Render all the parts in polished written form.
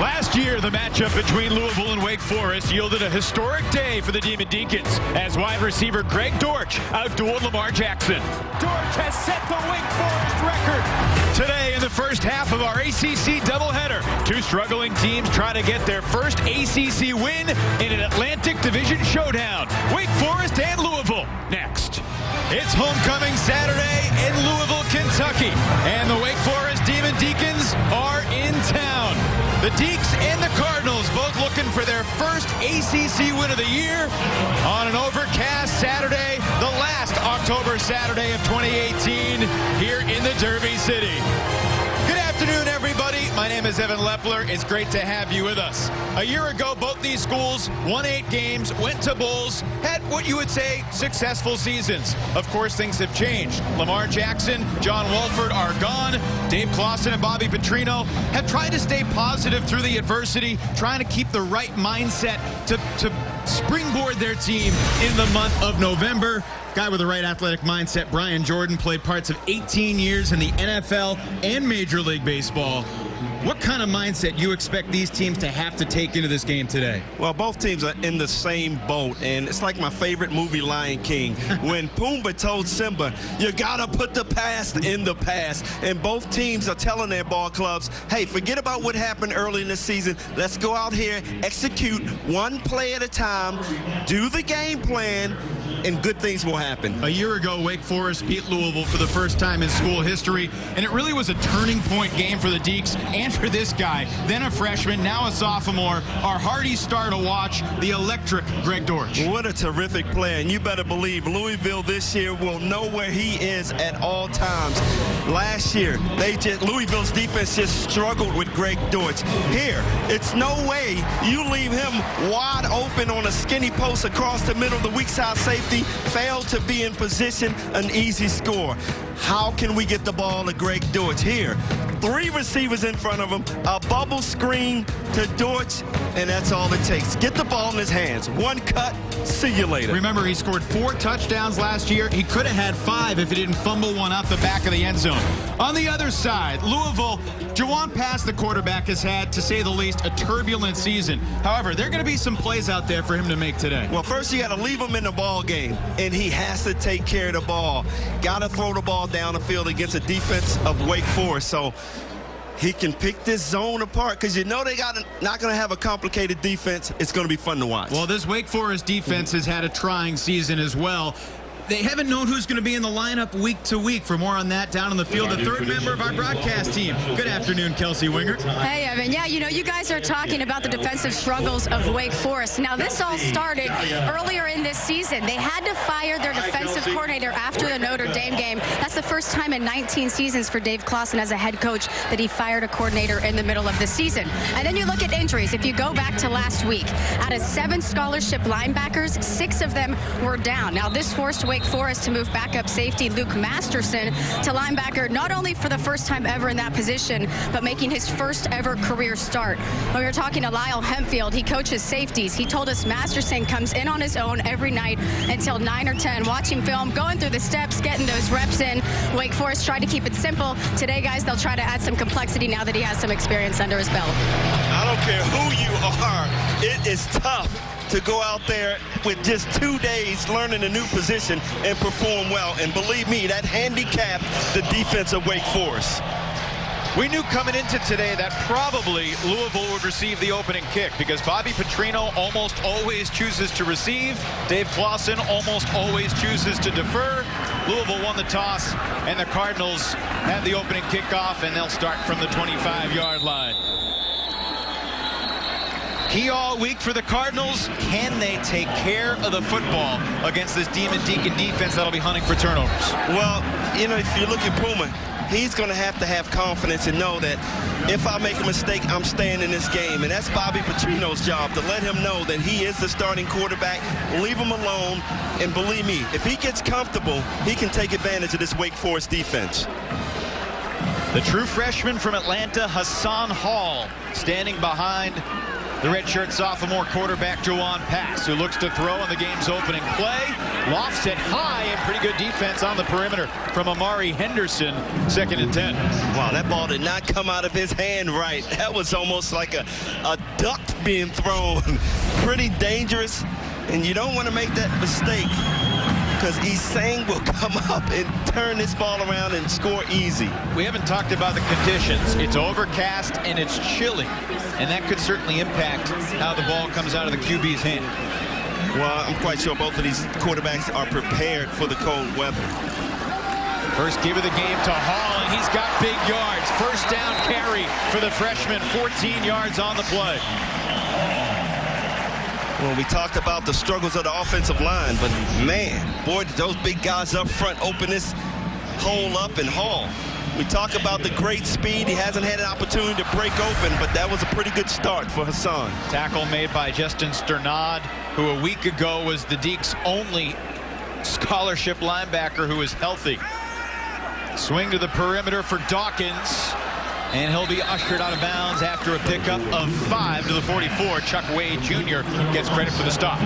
Last year, the matchup between Louisville and Wake Forest yielded a historic day for the Demon Deacons as wide receiver Greg Dortch outdueled Lamar Jackson. Dortch has set the Wake Forest record. Today, in the first half of our ACC doubleheader, two struggling teams try to get their first ACC win in an Atlantic Division showdown. Wake Forest and Louisville next. It's homecoming Saturday in Louisville, Kentucky, and the Wake Forest Demon Deacons are in town. The Deeks and the Cardinals both looking for their first ACC win of the year on an overcast Saturday, the last October Saturday of 2018 here in the Derby City. Good afternoon, everybody. My name is Evan Lepler. It's great to have you with us. A year ago, both these schools won 8 games, went to bowls, had what you would say successful seasons. Of course, things have changed. Lamar Jackson, John Wolford are gone. Dave Clawson and Bobby Petrino have tried to stay positive through the adversity, trying to keep the right mindset to springboard their team in the month of November. Guy with the right athletic mindset, Brian Jordan, played parts of 18 years in the NFL and Major League Baseball. What kind of mindset you expect these teams to have to take into this game today? Well, both teams are in the same boat, and it's like my favorite movie, Lion King, when Pumbaa told Simba, you gotta put the past in the past. And both teams are telling their ball clubs, hey, forget about what happened early in the season. Let's go out here, execute one play at a time, do the game plan, and good things will happen. A year ago, Wake Forest beat Louisville for the first time in school history, and it really was a turning point game for the Deeks and for this guy, then a freshman, now a sophomore, our hardy star to watch, the electric Greg Dortch. What a terrific player, and you better believe Louisville this year will know where he is at all times. Last year, Louisville's defense just struggled with Greg Dortch. Here, it's no way you leave him wide open on a skinny post across the middle of the weak side safety, failed to be in position, an easy score. How can we get the ball to Greg Dortch? Here, 3 receivers in front of him, a bubble screen to Dortch, and that's all it takes. Get the ball in his hands. One cut, see you later. Remember, he scored 4 touchdowns last year. He could have had 5 if he didn't fumble one out the back of the end zone. On the other side, Louisville, Jawan Pass, the quarterback, has had, to say the least, a turbulent season. However, there are going to be some plays out there for him to make today. Well, first you got to leave him in the ball game, and he has to take care of the ball. Got to throw the ball down the field against a defense of Wake Forest. So he can pick this zone apart because you know they not going to have a complicated defense. It's going to be fun to watch. Well, this Wake Forest defense has had a trying season as well. They haven't known who's going to be in the lineup week to week. For more on that, down on the field, the third member of our broadcast team. Good afternoon, Kelsey Wingert. Hey, Evan. Yeah, you know, you guys are talking about the defensive struggles of Wake Forest. Now, this all started earlier in this season. They had to fire their defensive coordinator after the Notre Dame game. That's the first time in 19 seasons for Dave Clawson as a head coach that he fired a coordinator in the middle of the season. And then you look at injuries. If you go back to last week, out of 7 scholarship linebackers, 6 of them were down. Now, this forced Wake Forest to move backup safety Luke Masterson to linebacker, not only for the first time ever in that position, but making his first ever career start. When we were talking to Lyle Hempfield, he coaches safeties. He told us Masterson comes in on his own every night until 9 or 10, watching film, going through the steps, getting those reps in. Wake Forest tried to keep it simple. Today, guys, they'll try to add some complexity now that he has some experience under his belt. I don't care who you are. It is tough to go out there with just 2 days learning a new position and perform well. And believe me, that handicapped the defense of Wake Forest. We knew coming into today that probably Louisville would receive the opening kick because Bobby Petrino almost always chooses to receive. Dave Clawson almost always chooses to defer. Louisville won the toss, and the Cardinals have the opening kickoff, and they'll start from the 25-yard line. Key all week for the Cardinals. Can they take care of the football against this Demon Deacon defense that'll be hunting for turnovers? Well, you know, if you look at Pumbaa, he's going to have confidence and know that if I make a mistake, I'm staying in this game. And that's Bobby Petrino's job, to let him know that he is the starting quarterback, leave him alone, and believe me, if he gets comfortable, he can take advantage of this Wake Forest defense. The true freshman from Atlanta, Hassan Hall, standing behind The redshirt sophomore quarterback Juwan Pass, who looks to throw on the game's opening play. Lofts it high, and pretty good defense on the perimeter from Amari Henderson. 2nd and 10. Wow, that ball did not come out of his hand right. That was almost like a duck being thrown. Pretty dangerous, and you don't want to make that mistake, because Isang will come up and turn this ball around and score easy. We haven't talked about the conditions. It's overcast and it's chilly, and that could certainly impact how the ball comes out of the QB's hand. Well, I'm quite sure both of these quarterbacks are prepared for the cold weather. First give of the game to Hall, and he's got big yards. First down carry for the freshman, 14 yards on the play. Well, we talked about the struggles of the offensive line, but man, boy, did those big guys up front open this hole up. And Hall, we talk about the great speed. He hasn't had an opportunity to break open, but that was a pretty good start for Hassan. Tackle made by Justin Sternad, who a week ago was the Deacs' only scholarship linebacker who is healthy. Swing to the perimeter for Dawkins, and he'll be ushered out of bounds after a pickup of 5 to the 44. Chuck Wade Jr. gets credit for the stop.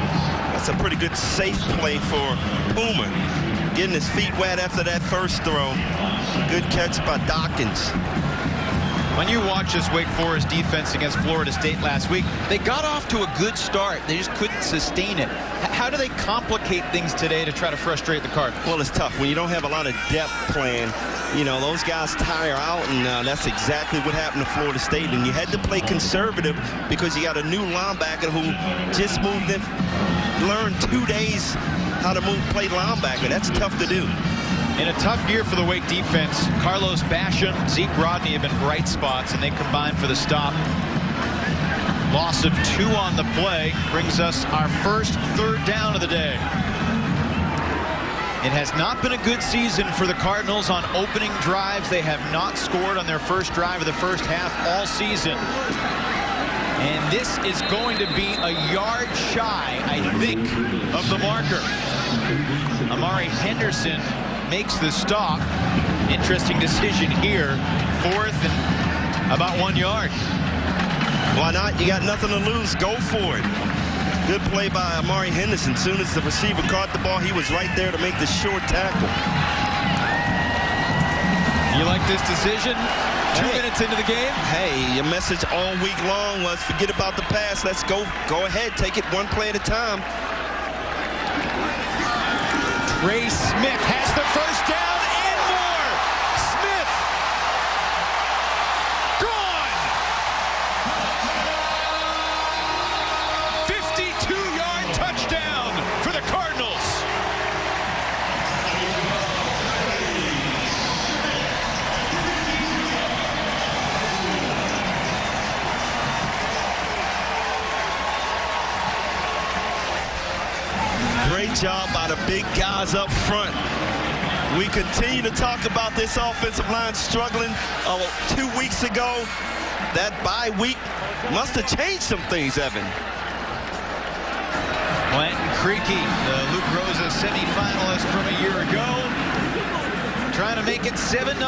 That's a pretty good safe play for Puma. Getting his feet wet after that first throw. Good catch by Dawkins. When you watch this Wake Forest defense against Florida State last week, they got off to a good start. They just couldn't sustain it. How do they complicate things today to try to frustrate the Cardinals? Well, it's tough when you don't have a lot of depth playing. You know, those guys tire out, and that's exactly what happened to Florida State. And you had to play conservative because you got a new linebacker who just moved in, learned 2 days how to play linebacker. That's tough to do. In a tough year for the Wake defense, Carlos Basham, Zeke Rodney have been bright spots, and they combined for the stop. Loss of 2 on the play brings us our first 3rd down of the day. It has not been a good season for the Cardinals on opening drives. They have not scored on their first drive of the first half all season. And this is going to be a yard shy, I think, of the marker. Amari Henderson makes the stop. Interesting decision here. 4th and about 1 yard. Why not? You got nothing to lose. Go for it. Good play by Amari Henderson. As soon as the receiver caught the ball, he was right there to make the short tackle. You like this decision? 2 minutes into the game? Hey, your message all week long was forget about the pass. Let's go. Go ahead. Take it one play at a time. Trey Smith has the first down and more. Smith gone. 52-yard touchdown for the Cardinals. Great job by the big guys up front. We continue to talk about this offensive line struggling 2 weeks ago. That bye week must have changed some things, Evan. Quentin Creaky, the Luke Rosa semifinalist from a year ago, trying to make it 7-0.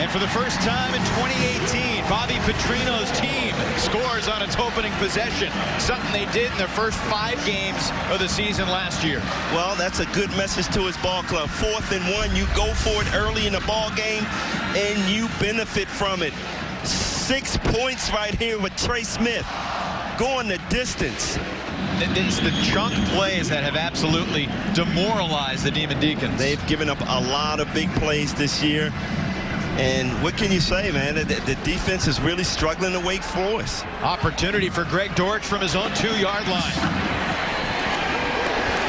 And for the first time in 2018, Bobby Petrino's team scores on its opening possession, something they did in their first 5 games of the season last year. Well, that's a good message to his ball club. 4th and 1, you go for it early in the ball game, and you benefit from it. 6 points right here with Trey Smith going the distance. It's the chunk plays that have absolutely demoralized the Demon Deacons. They've given up a lot of big plays this year. And what can you say, man? The defense is really struggling to Wake Forest. Opportunity for Greg Dortch from his own 2-yard line.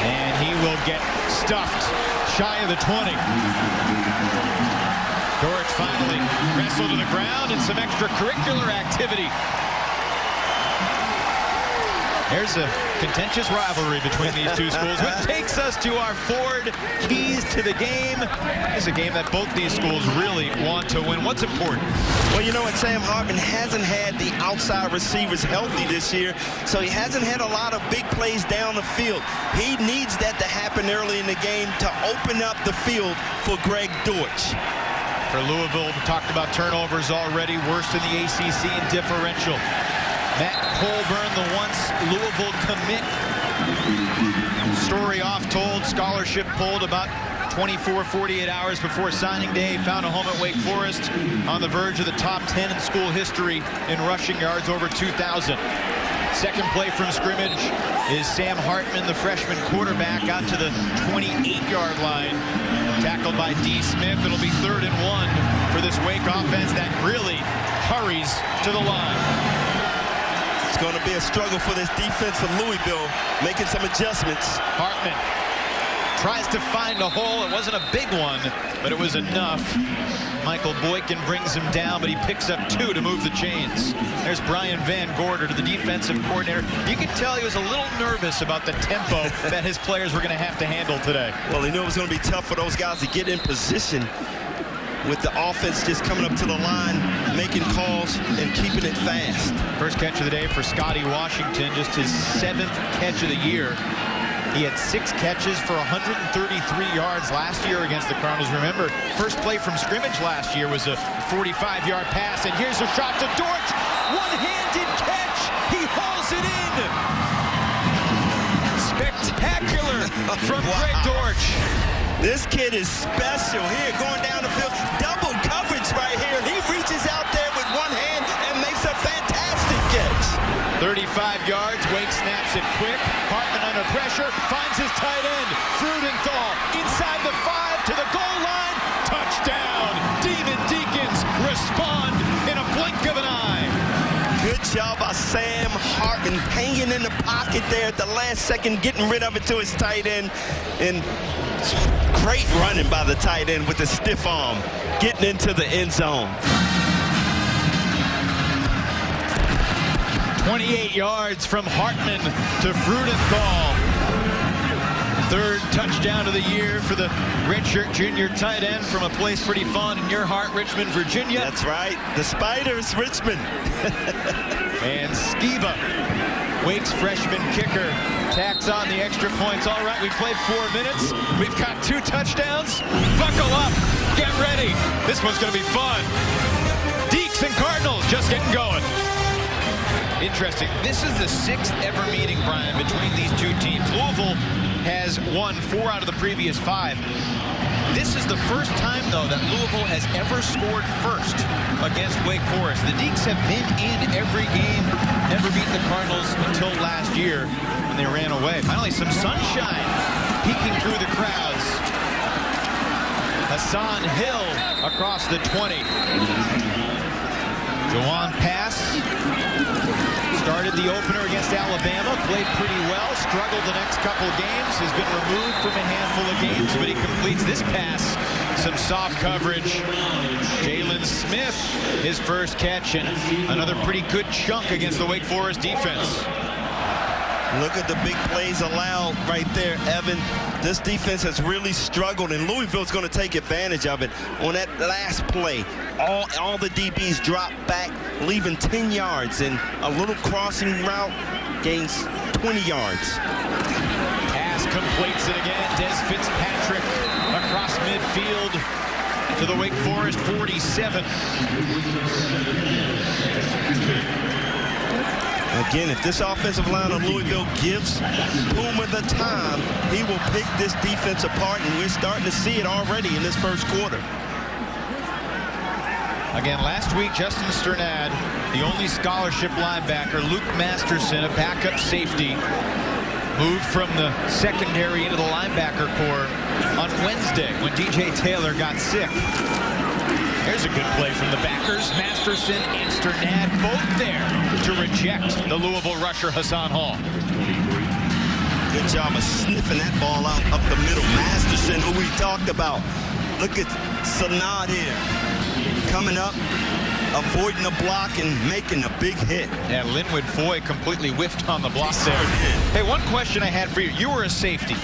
And he will get stuffed shy of the 20. Dortch finally wrestled to the ground and some extracurricular activity. There's a contentious rivalry between these two schools, which takes us to our Ford keys to the game. It's a game that both these schools really want to win. What's important? Well, you know what, Sam Hartman hasn't had the outside receivers healthy this year, so he hasn't had a lot of big plays down the field. He needs that to happen early in the game to open up the field for Greg Dortch. For Louisville, we talked about turnovers already, worst in the ACC in differential. Matt Colburn, the once Louisville commit. Story off told, scholarship pulled about 48 hours before signing day. Found a home at Wake Forest, on the verge of the top 10 in school history in rushing yards, over 2,000. Second play from scrimmage is Sam Hartman, the freshman quarterback, out to the 28-yard line. Tackled by D. Smith. It'll be 3rd and 1 for this Wake offense that really hurries to the line. It's going to be a struggle for this defense of Louisville, making some adjustments. Hartman tries to find a hole. It wasn't a big one, but it was enough. Michael Boykin brings him down, but he picks up 2 to move the chains. There's Brian Van Gorder, the defensive coordinator. You could tell he was a little nervous about the tempo that his players were going to have to handle today. Well, he knew it was going to be tough for those guys to get in position with the offense just coming up to the line, making calls and keeping it fast. First catch of the day for Scotty Washington, just his 7th catch of the year. He had 6 catches for 133 yards last year against the Cardinals. Remember, first play from scrimmage last year was a 45-yard pass, and here's a shot to Dortch. One-handed catch. He hauls it in. Spectacular from Greg Dortch. This kid is special here, going down the field. Double coverage right here. He reaches out there with one hand and makes a fantastic catch. 35 yards. Wake snaps it quick. Hartman under pressure. Finds his tight end. Frudenthal inside the 5 to the goal line. Touchdown. Demon Deacons respond in a blink of an eye. Good job by Sam Hartman, hanging in the pocket there at the last second, getting rid of it to his tight end. And great running by the tight end with a stiff arm, getting into the end zone. 28 yards from Hartman to Frudenthal. 3rd touchdown of the year for the redshirt junior tight end from a place pretty fond in your heart, Richmond, Virginia. That's right, the Spiders, Richmond. And Skiba, Wake's freshman kicker, tacks on the extra points. All right, we've played 4 minutes. We've got 2 touchdowns. Buckle up, get ready. This one's going to be fun. Deeks and Cardinals just getting going. Interesting. This is the 6th ever meeting, Brian, between these 2 teams. Louisville has won 4 out of the previous 5. This is the first time, though, that Louisville has ever scored first against Wake Forest. The Deeks have been in every game, never beaten the Cardinals until last year when they ran away. Finally, some sunshine peeking through the crowds. Hassan Hill across the 20. Jawan Pass started the opener against Alabama, played pretty well, struggled the next couple of games, has been removed from a handful of games, but he completes this pass. Some soft coverage. Jalen Smith, his first catch, and another pretty good chunk against the Wake Forest defense. Look at the big plays allowed right there, Evan. This defense has really struggled, and Louisville's going to take advantage of it. On that last play, all the DBs drop back, leaving 10 yards, and a little crossing route gains 20 yards. Pass completes it again. Des Fitzpatrick across midfield to the Wake Forest 47. Again, if this offensive line of Louisville gives Puma the time, he will pick this defense apart, and we're starting to see it already in this first quarter. Again, last week, Justin Sternad, the only scholarship linebacker, Luke Masterson, a backup safety, moved from the secondary into the linebacker corps on Wednesday when DJ Taylor got sick. Here's a good play from the backers. Masterson and Sternad both there to reject the Louisville rusher Hassan Hall. Good job of sniffing that ball out up the middle. Masterson, who we talked about. Look at Sanad here. Coming up, avoiding the block and making a big hit. Yeah, Linwood Foy completely whiffed on the block there. Hey, one question I had for you. You were a safety.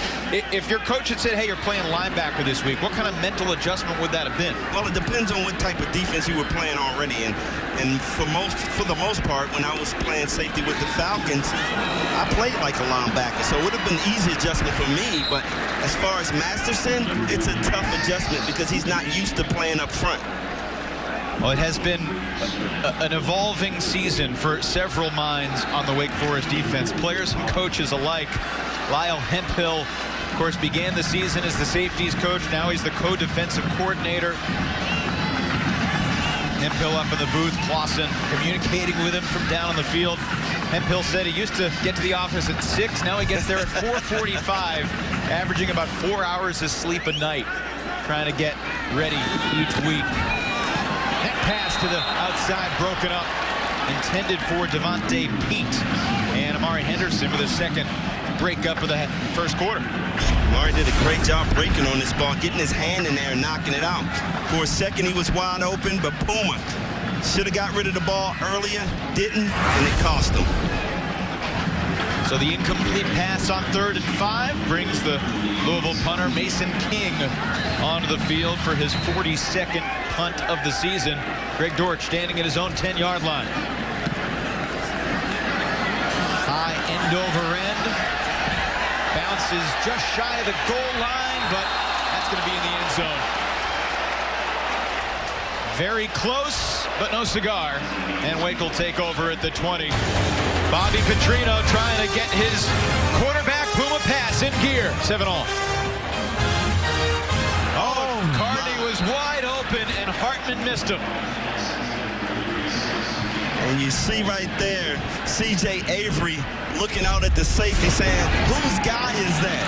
If your coach had said, hey, you're playing linebacker this week, what kind of mental adjustment would that have been? Well, it depends on what type of defense you were playing already. And for the most part, when I was playing safety with the Falcons, I played like a linebacker. So it would have been an easy adjustment for me. But as far as Masterson, it's a tough adjustment because he's not used to playing up front. Well, it has been an evolving season for several minds on the Wake Forest defense, players and coaches alike. Lyle Hemphill, of course, began the season as the safeties coach. Now he's the co-defensive coordinator. Hemphill up in the booth, Clausen communicating with him from down on the field. Hemphill said he used to get to the office at 6. Now he gets there at 4:45, averaging about 4 hours of sleep a night, trying to get ready each week. That pass to the outside broken up, intended for Devontae Pete, and Amari Henderson with his second breakup of the first quarter. Amari did a great job breaking on this ball, getting his hand in there and knocking it out. For a second, he was wide open, but Puma should have got rid of the ball earlier, didn't, and it cost him. So the incomplete pass on 3rd and 5 brings the Louisville punter Mason King onto the field for his 42nd punt of the season. Greg Dortch standing at his own 10-yard line. High end over end. Bounces just shy of the goal line, but that's going to be in the end zone. Very close, but no cigar. And Wake will take over at the 20. Bobby Petrino trying to get his quarterback Puma pass in gear. 7-all. Oh, Carney was wide open, and Hartman missed him. And you see right there, C.J. Avery looking out at the safety saying, whose guy is that?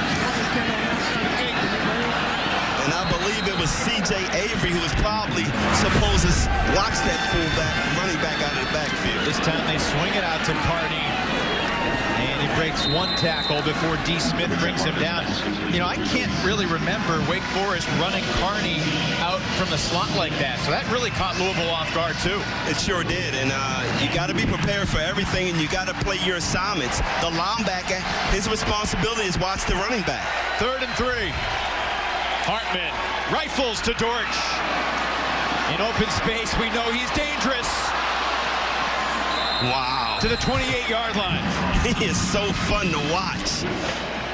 And I believe it was C.J. Avery who was probably supposed to watch that fullback, running back out of the backfield. This time they swing it out to Carney. And he breaks one tackle before D. Smith brings him down. You know, I can't really remember Wake Forest running Carney out from the slot like that. So that really caught Louisville off guard, too. It sure did. And you got to be prepared for everything, and you got to play your assignments. The linebacker, his responsibility is watch the running back. 3rd and 3. Hartman rifles to Dortch. In open space, we know he's dangerous. Wow. To the 28-yard line. He is so fun to watch.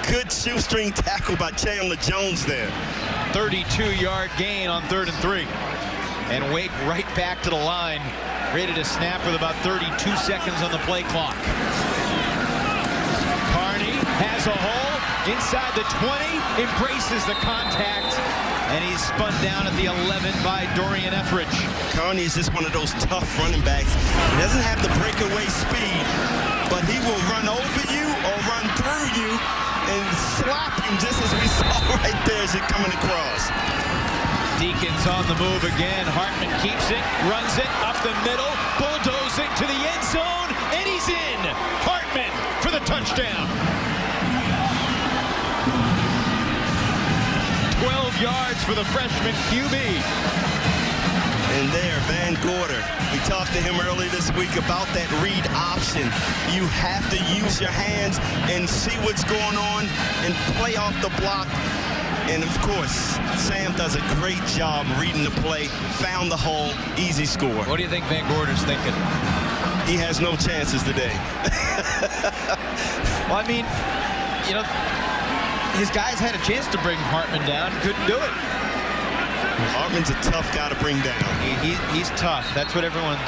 Good shoestring tackle by Chandler Jones there. 32-yard gain on 3rd and 3. And Wake right back to the line, ready to snap with about 32 seconds on the play clock. Carney has a hole inside the 20, embraces the contact, and he's spun down at the 11 by Dorian Etheridge. Carney is just one of those tough running backs. He doesn't have the breakaway speed, but he will run over you or run through you and slap you, just as we saw right there as you're coming across. Deacons on the move again. Hartman keeps it, runs it up the middle, bulldozing to the end zone, and he's in. Hartman for the touchdown. 12 yards for the freshman QB. And there, Van Gorder. We talked to him earlier this week about that read option. You have to use your hands and see what's going on and play off the block. And, of course, Sam does a great job reading the play, found the hole, easy score. What do you think Van Gorder's thinking? He has no chances today. Well, I mean, you know, his guys had a chance to bring Hartman down, couldn't do it. Hartman's a tough guy to bring down. He's tough. That's what everyone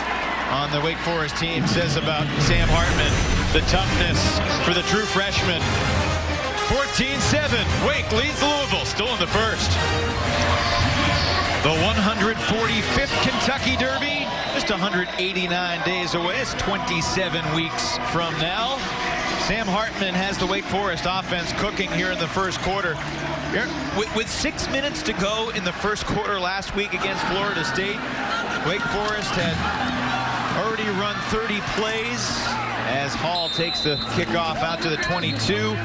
on the Wake Forest team says about Sam Hartman. The toughness for the true freshman. 14-7. Wake leads Louisville, still in the first. The 145th Kentucky Derby, just 189 days away. It's 27 weeks from now. Sam Hartman has the Wake Forest offense cooking here in the first quarter. With 6 minutes to go in the first quarter last week against Florida State, Wake Forest had already run 30 plays as Hall takes the kickoff out to the 22.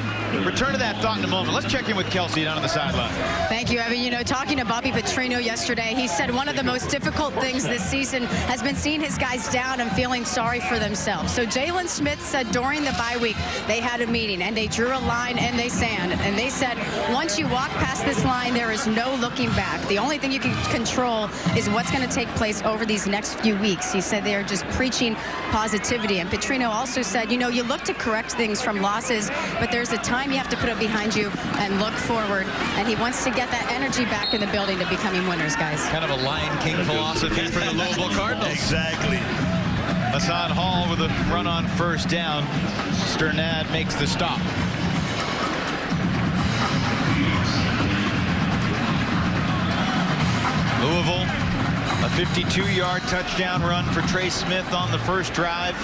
Return to that thought in a moment. Let's check in with Kelsey down on the sideline. Thank you, Evan. You know, talking to Bobby Petrino yesterday, he said one of the most difficult things this season has been seeing his guys down and feeling sorry for themselves. So Jalen Smith said during the bye week they had a meeting and they drew a line and they sand. And they said once you walk past this line, there is no looking back. The only thing you can control is what's going to take place over these next few weeks. He said they are just preaching positivity. And Petrino also said, you know, you look to correct things from losses, but there's a time time you have to put it behind you and look forward. And he wants to get that energy back in the building to becoming winners, guys. Kind of a Lion King philosophy for the Louisville Cardinals. Exactly. Hassan Hall with a run on first down. Sternad makes the stop. Louisville, a 52-yard touchdown run for Trey Smith on the first drive.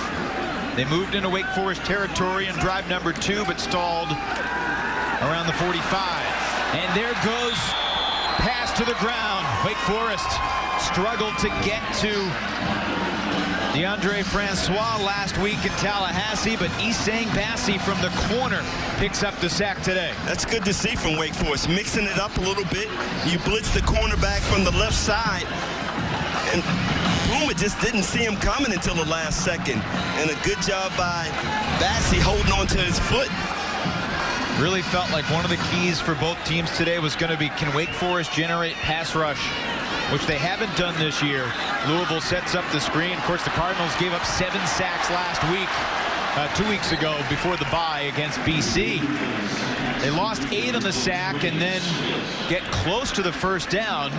They moved into Wake Forest territory in drive number 2, but stalled around the 45. And there goes pass to the ground. Wake Forest struggled to get to DeAndre Francois last week in Tallahassee, but Isang Bassi from the corner picks up the sack today. That's good to see from Wake Forest, mixing it up a little bit. You blitz the cornerback from the left side, and Puma just didn't see him coming until the last second. And a good job by Bassi holding on to his foot. Really felt like one of the keys for both teams today was going to be, can Wake Forest generate pass rush, which they haven't done this year. Louisville sets up the screen. Of course, the Cardinals gave up 7 sacks last week, 2 weeks ago before the bye against BC. They lost 8 on the sack and then get close to the first down,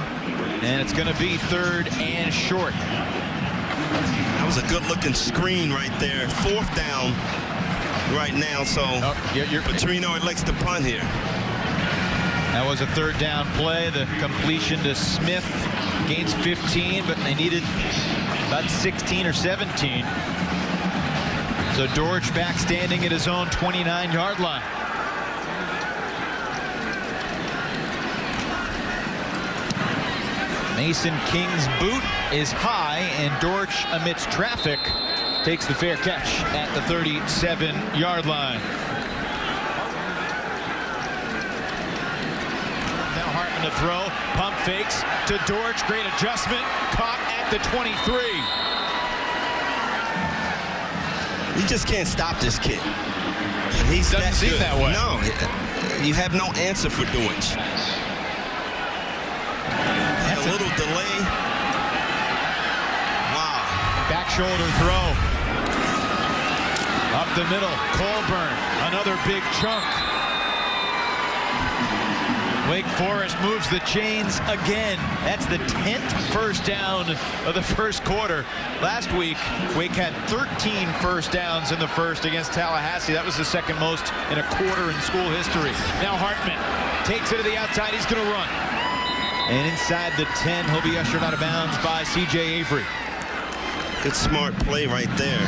and it's going to be 3rd and short. That was a good-looking screen right there. 4th down right now, so Petrino elects to punt here. That was a 3rd down play. The completion to Smith gains 15, but they needed about 16 or 17. So Dortch back standing at his own 29-yard line. Mason King's boot is high, and Dortch, amidst traffic, takes the fair catch at the 37-yard line. To throw, pump fakes to Dortch, great adjustment, caught at the 23. You just can't stop this kid. He's doesn't seem that way. No, you have no answer for Dortch. That's a little delay. Wow. Back shoulder throw. Up the middle, Colburn, another big chunk. Wake Forest moves the chains again. That's the 10th first down of the first quarter. Last week, Wake had 13 first downs in the first against Tallahassee. That was the second most in a quarter in school history. Now Hartman takes it to the outside. He's going to run. And inside the 10, he'll be ushered out of bounds by C.J. Avery. Good smart play right there.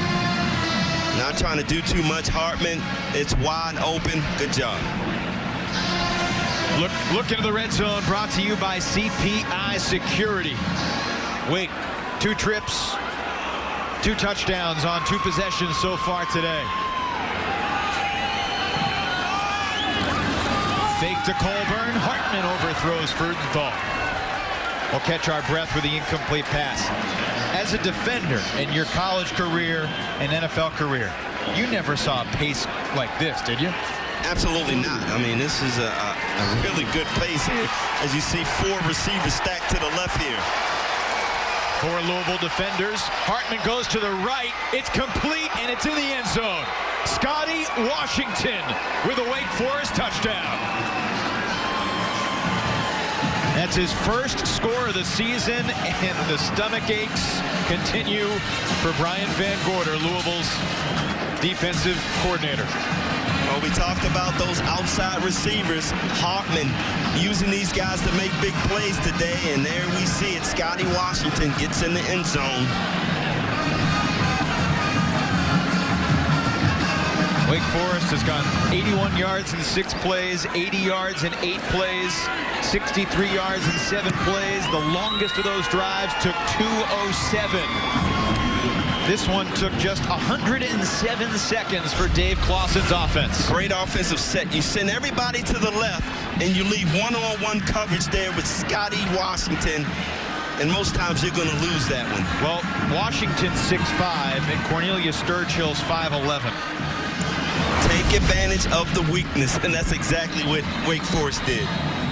Not trying to do too much. Hartman, it's wide open. Good job. Look into the red zone, brought to you by CPI Security. Wake, 2 trips, 2 touchdowns on 2 possessions so far today. Fake to Colburn. Hartman overthrows Freudenthal. We'll catch our breath with the incomplete pass. As a defender in your college career and NFL career, you never saw a pace like this, did you? Absolutely not. I mean, this is a really good pace here, as you see 4 receivers stacked to the left here. 4 Louisville defenders. Hartman goes to the right. It's complete, and it's in the end zone. Scotty Washington with a Wake Forest touchdown. That's his first score of the season, and the stomach aches continue for Brian Van Gorder, Louisville's defensive coordinator. Well, we talked about those outside receivers. Hartman using these guys to make big plays today, and there we see it. Scotty Washington gets in the end zone. Wake Forest has gone 81 yards in 6 plays, 80 yards in 8 plays, 63 yards in 7 plays. The longest of those drives took 2:07. This one took just 107 seconds for Dave Clawson's offense. Great offensive set. You send everybody to the left, and you leave one-on-one coverage there with Scotty Washington, and most times you're going to lose that one. Well, Washington's 6'5", and Cornelius Sturgill's 5'11". Take advantage of the weakness, and that's exactly what Wake Forest did.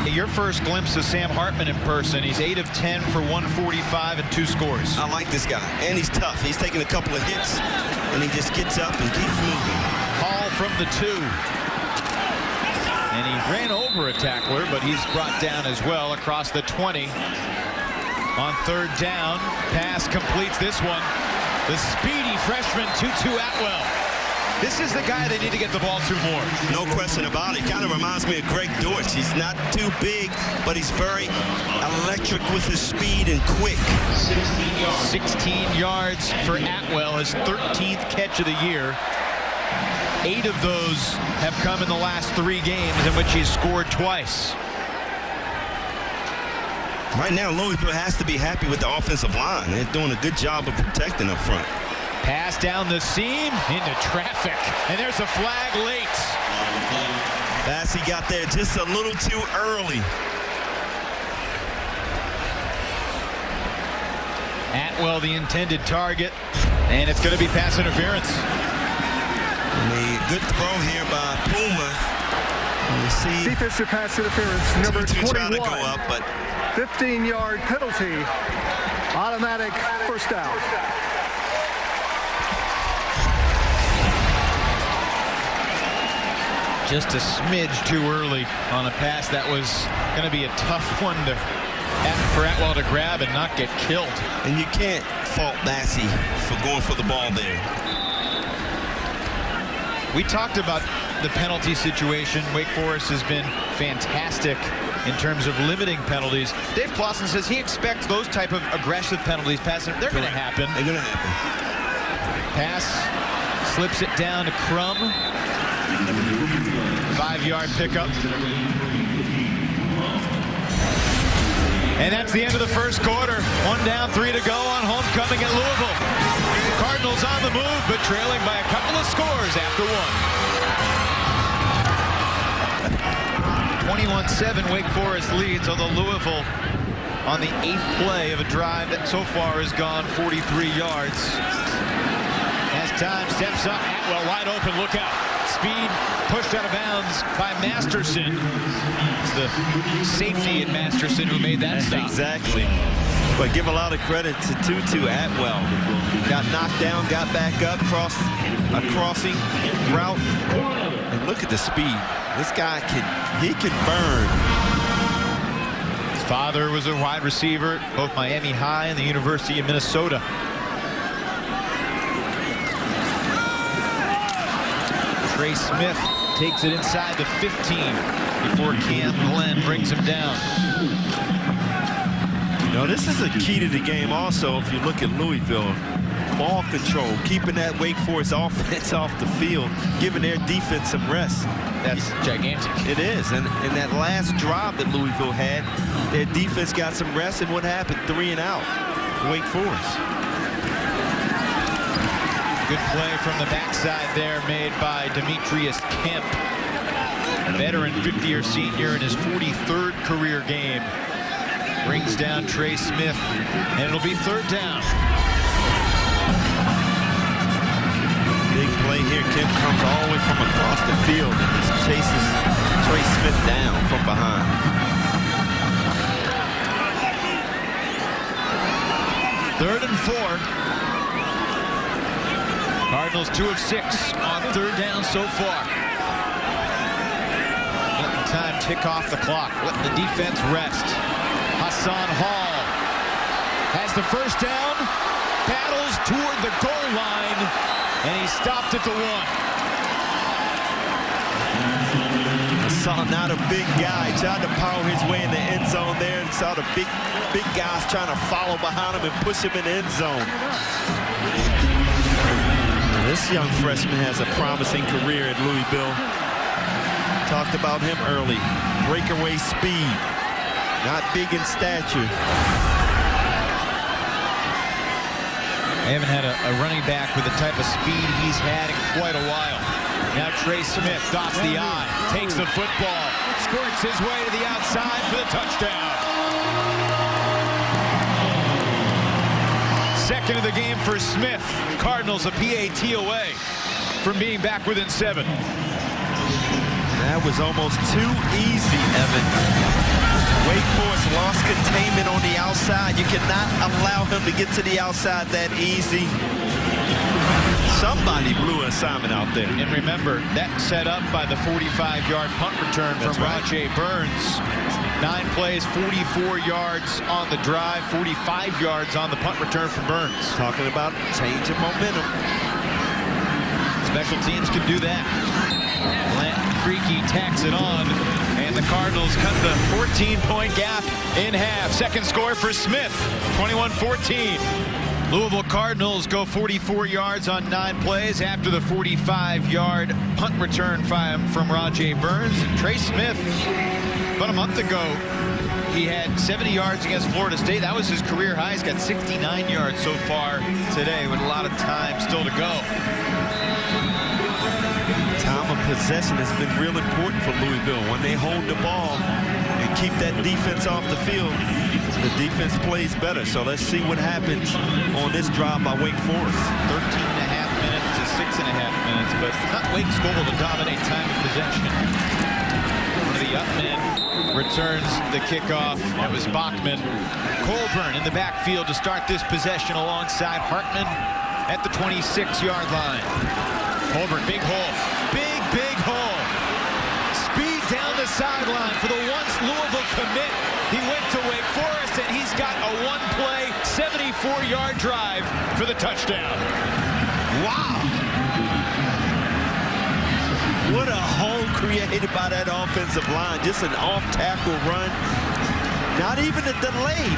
Your first glimpse of Sam Hartman in person. He's 8 of 10 for 145 and 2 scores. I like this guy, and he's tough. He's taking a couple of hits, and he just gets up and keeps moving. Hall from the 2. tackler, but he's brought down as well across the 20. On third down, pass completes this one. The speedy freshman Tutu Atwell. This is the guy they need to get the ball to more. No question about it. Kind of reminds me of Greg Dortch. He's not too big, but he's very electric with his speed and quick. 16 yards for Atwell, his 13th catch of the year. 8 of those have come in the last 3 games in which he's scored twice. Right now, Louisville has to be happy with the offensive line. They're doing a good job of protecting up front. Pass down the seam into traffic, and there's a flag late. Bassey got there just a little too early. Atwell the intended target, and it's going to be pass interference. And a good throw here by Puma. You see defensive pass interference, number 21. Trying to go up, but 15-yard penalty, automatic first down. Just a smidge too early on a pass that was going to be a tough one for Atwell to grab and not get killed. And you can't fault Bassey for going for the ball there. We talked about the penalty situation. Wake Forest has been fantastic in terms of limiting penalties. Dave Clawson says he expects those type of aggressive penalties passing. They're going to happen. They're going to happen. Pass slips it down to Crum. 5-yard pickup. And that's the end of the first quarter. 1 down, 3 to go on homecoming at Louisville. Cardinals on the move, but trailing by a couple of scores after 1. 21-7 Wake Forest leads, although Louisville on the 8th play of a drive that so far has gone 43 yards. As time steps up, Atwell wide open, look out. Speed pushed out of bounds by Masterson. It's the safety in Masterson who made that stop. Exactly. But give a lot of credit to Tutu Atwell. Got knocked down, got back up, crossed a crossing route. And look at the speed. This guy he can burn. His father was a wide receiver at both Miami High and the University of Minnesota. Trey Smith takes it inside the 15 before Cam Glenn brings him down. You know, this is a key to the game also if you look at Louisville. Ball control, keeping that Wake Forest offense off the field, giving their defense some rest. That's gigantic. It is, and in that last drive that Louisville had, their defense got some rest, and what happened? 3 and out for Wake Forest. Good play from the backside there made by Demetrius Kemp. A veteran 50-year senior in his 43rd career game. Brings down Trey Smith, and it'll be 3rd down. Big play here. Kemp comes all the way from across the field and just chases Trey Smith down from behind. Third and 4. Cardinals 2 of 6 on 3rd down so far. Letting time tick off the clock. Letting the defense rest. Hassan Hall has the first down. Battles toward the goal line. And he stopped at the 1. Saw not a big guy. Tried to power his way in the end zone there, and saw the big guys trying to follow behind him and push him in the end zone. This young freshman has a promising career at Louisville. Talked about him early. Breakaway speed. Not big in stature. They haven't had a running back with the type of speed he's had in quite a while. Now Trey Smith dots the I, takes the football, squirts his way to the outside for the touchdown. Second of the game for Smith. Cardinals a PAT away from being back within 7. That was almost too easy, Evan. Wake Forest lost containment on the outside. You cannot allow him to get to the outside that easy. Somebody blew an assignment out there. And remember, that set up by the 45-yard punt return from Rajay Burns. 9 plays, 44 yards on the drive, 45 yards on the punt return from Burns. Talking about change of momentum. Special teams can do that. Creaky tacks it on, and the Cardinals cut the 14-point gap in half. Second score for Smith, 21-14. Louisville Cardinals go 44 yards on 9 plays after the 45-yard punt return from Rajay Burns. And Trey Smith, about a month ago, he had 70 yards against Florida State. That was his career high. He's got 69 yards so far today with a lot of time still to go. Time of possession has been real important for Louisville. When they hold the ball and keep that defense off the field, the defense plays better. So let's see what happens on this drive by Wake Forest. 13.5 minutes to 6.5 minutes, but it's not Wake's goal to dominate time of possession. One of the up men returns the kickoff. That was Bachman. Colburn in the backfield to start this possession alongside Hartman at the 26-yard line. Colburn, big hole. Big hole. Speed down the sideline for the once Louisville commit. He went to Wake Forest, and he's got a one-play, 74-yard drive for the touchdown. Wow. What a hole created by that offensive line. Just an off-tackle run. Not even a delay.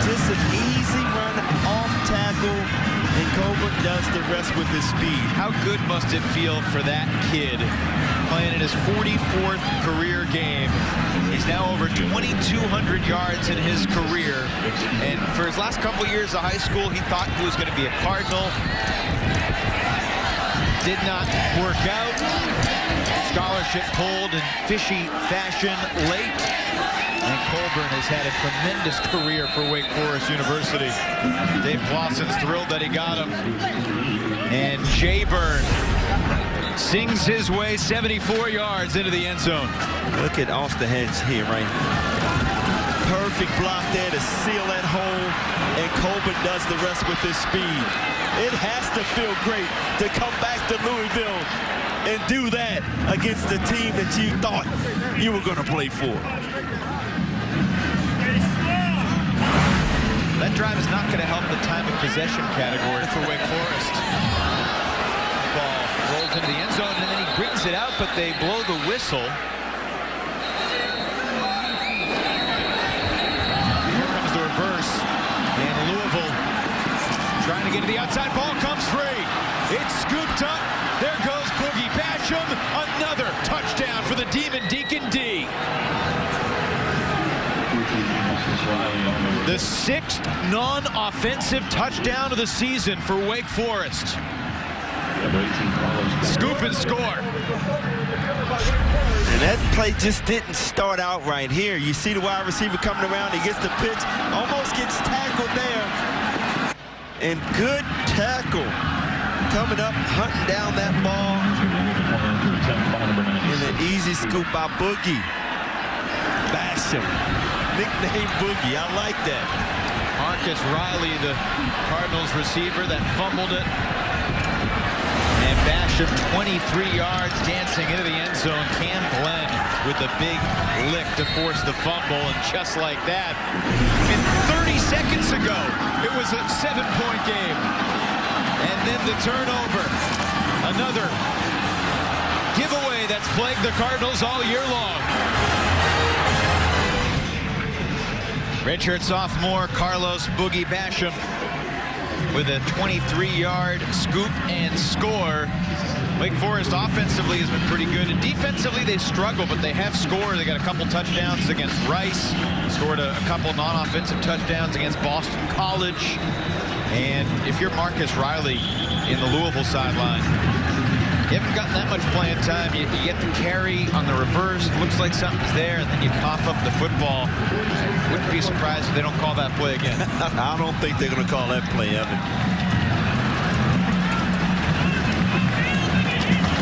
Just an easy run off tackle. And Colbert does the rest with his speed. How good must it feel for that kid playing in his 44th career game? He's now over 2,200 yards in his career. And for his last couple years of high school, he thought he was going to be a Cardinal. Did not work out. Scholarship pulled in fishy fashion late. And Colburn has had a tremendous career for Wake Forest University. Dave Clawson's thrilled that he got him. And Jayburn sings his way 74 yards into the end zone. Look at Osterhedge here, right? Perfect block there to seal that hole. And Colburn does the rest with his speed. It has to feel great to come back to Louisville and do that against the team that you thought you were going to play for. That drive is not going to help the time of possession category for Wake Forest. Ball rolls into the end zone, and then he brings it out, but they blow the whistle. Here comes the reverse, and Louisville trying to get to the outside. Ball comes free. It's scooped up. There goes Boogie Basham. Another touchdown for the Demon Deacon D. The 6th non-offensive touchdown of the season for Wake Forest. Scoop and score. And that play just didn't start out right here. You see the wide receiver coming around. He gets the pitch, almost gets tackled there. And good tackle. Coming up, hunting down that ball. And an easy scoop by Boogie Basham. Nickname Boogie. I like that. Marcus Riley, the Cardinals receiver that fumbled it. And Basham 23 yards dancing into the end zone. Cam Glenn with the big lick to force the fumble. And just like that, and 30 seconds ago, it was a 7-point game. And then the turnover. Another giveaway that's plagued the Cardinals all year long. Redshirt sophomore Carlos Boogie Basham with a 23-yard scoop and score. Wake Forest offensively has been pretty good, and defensively they struggle, but they have scored. They got a couple touchdowns against Rice, scored a couple non-offensive touchdowns against Boston College. And if you're Marcus Riley in the Louisville sideline, you haven't gotten that much playing time. You get the carry on the reverse. It looks like something's there, and then you cough up the football. I wouldn't be surprised if they don't call that play again. I don't think they're going to call that play, Evan.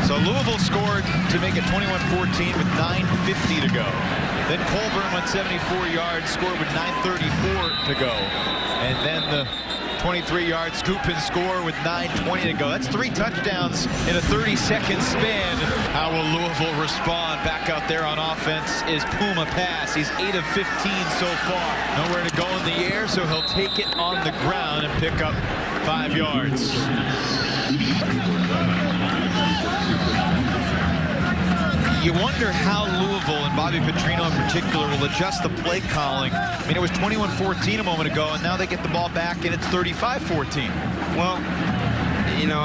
So Louisville scored to make it 21-14 with 9:50 to go. Then Colburn went 74 yards, scored with 9:34 to go. And then the 23-yard scoop and score with 9:20 to go. That's 3 touchdowns in a 30-second span. How will Louisville respond? Back out there on offense is Puma pass. He's 8 of 15 so far. Nowhere to go in the air, so he'll take it on the ground and pick up 5 yards. You wonder how Louisville and Bobby Petrino in particular will adjust the play calling. I mean, it was 21-14 a moment ago, and now they get the ball back, and it's 35-14. Well, you know,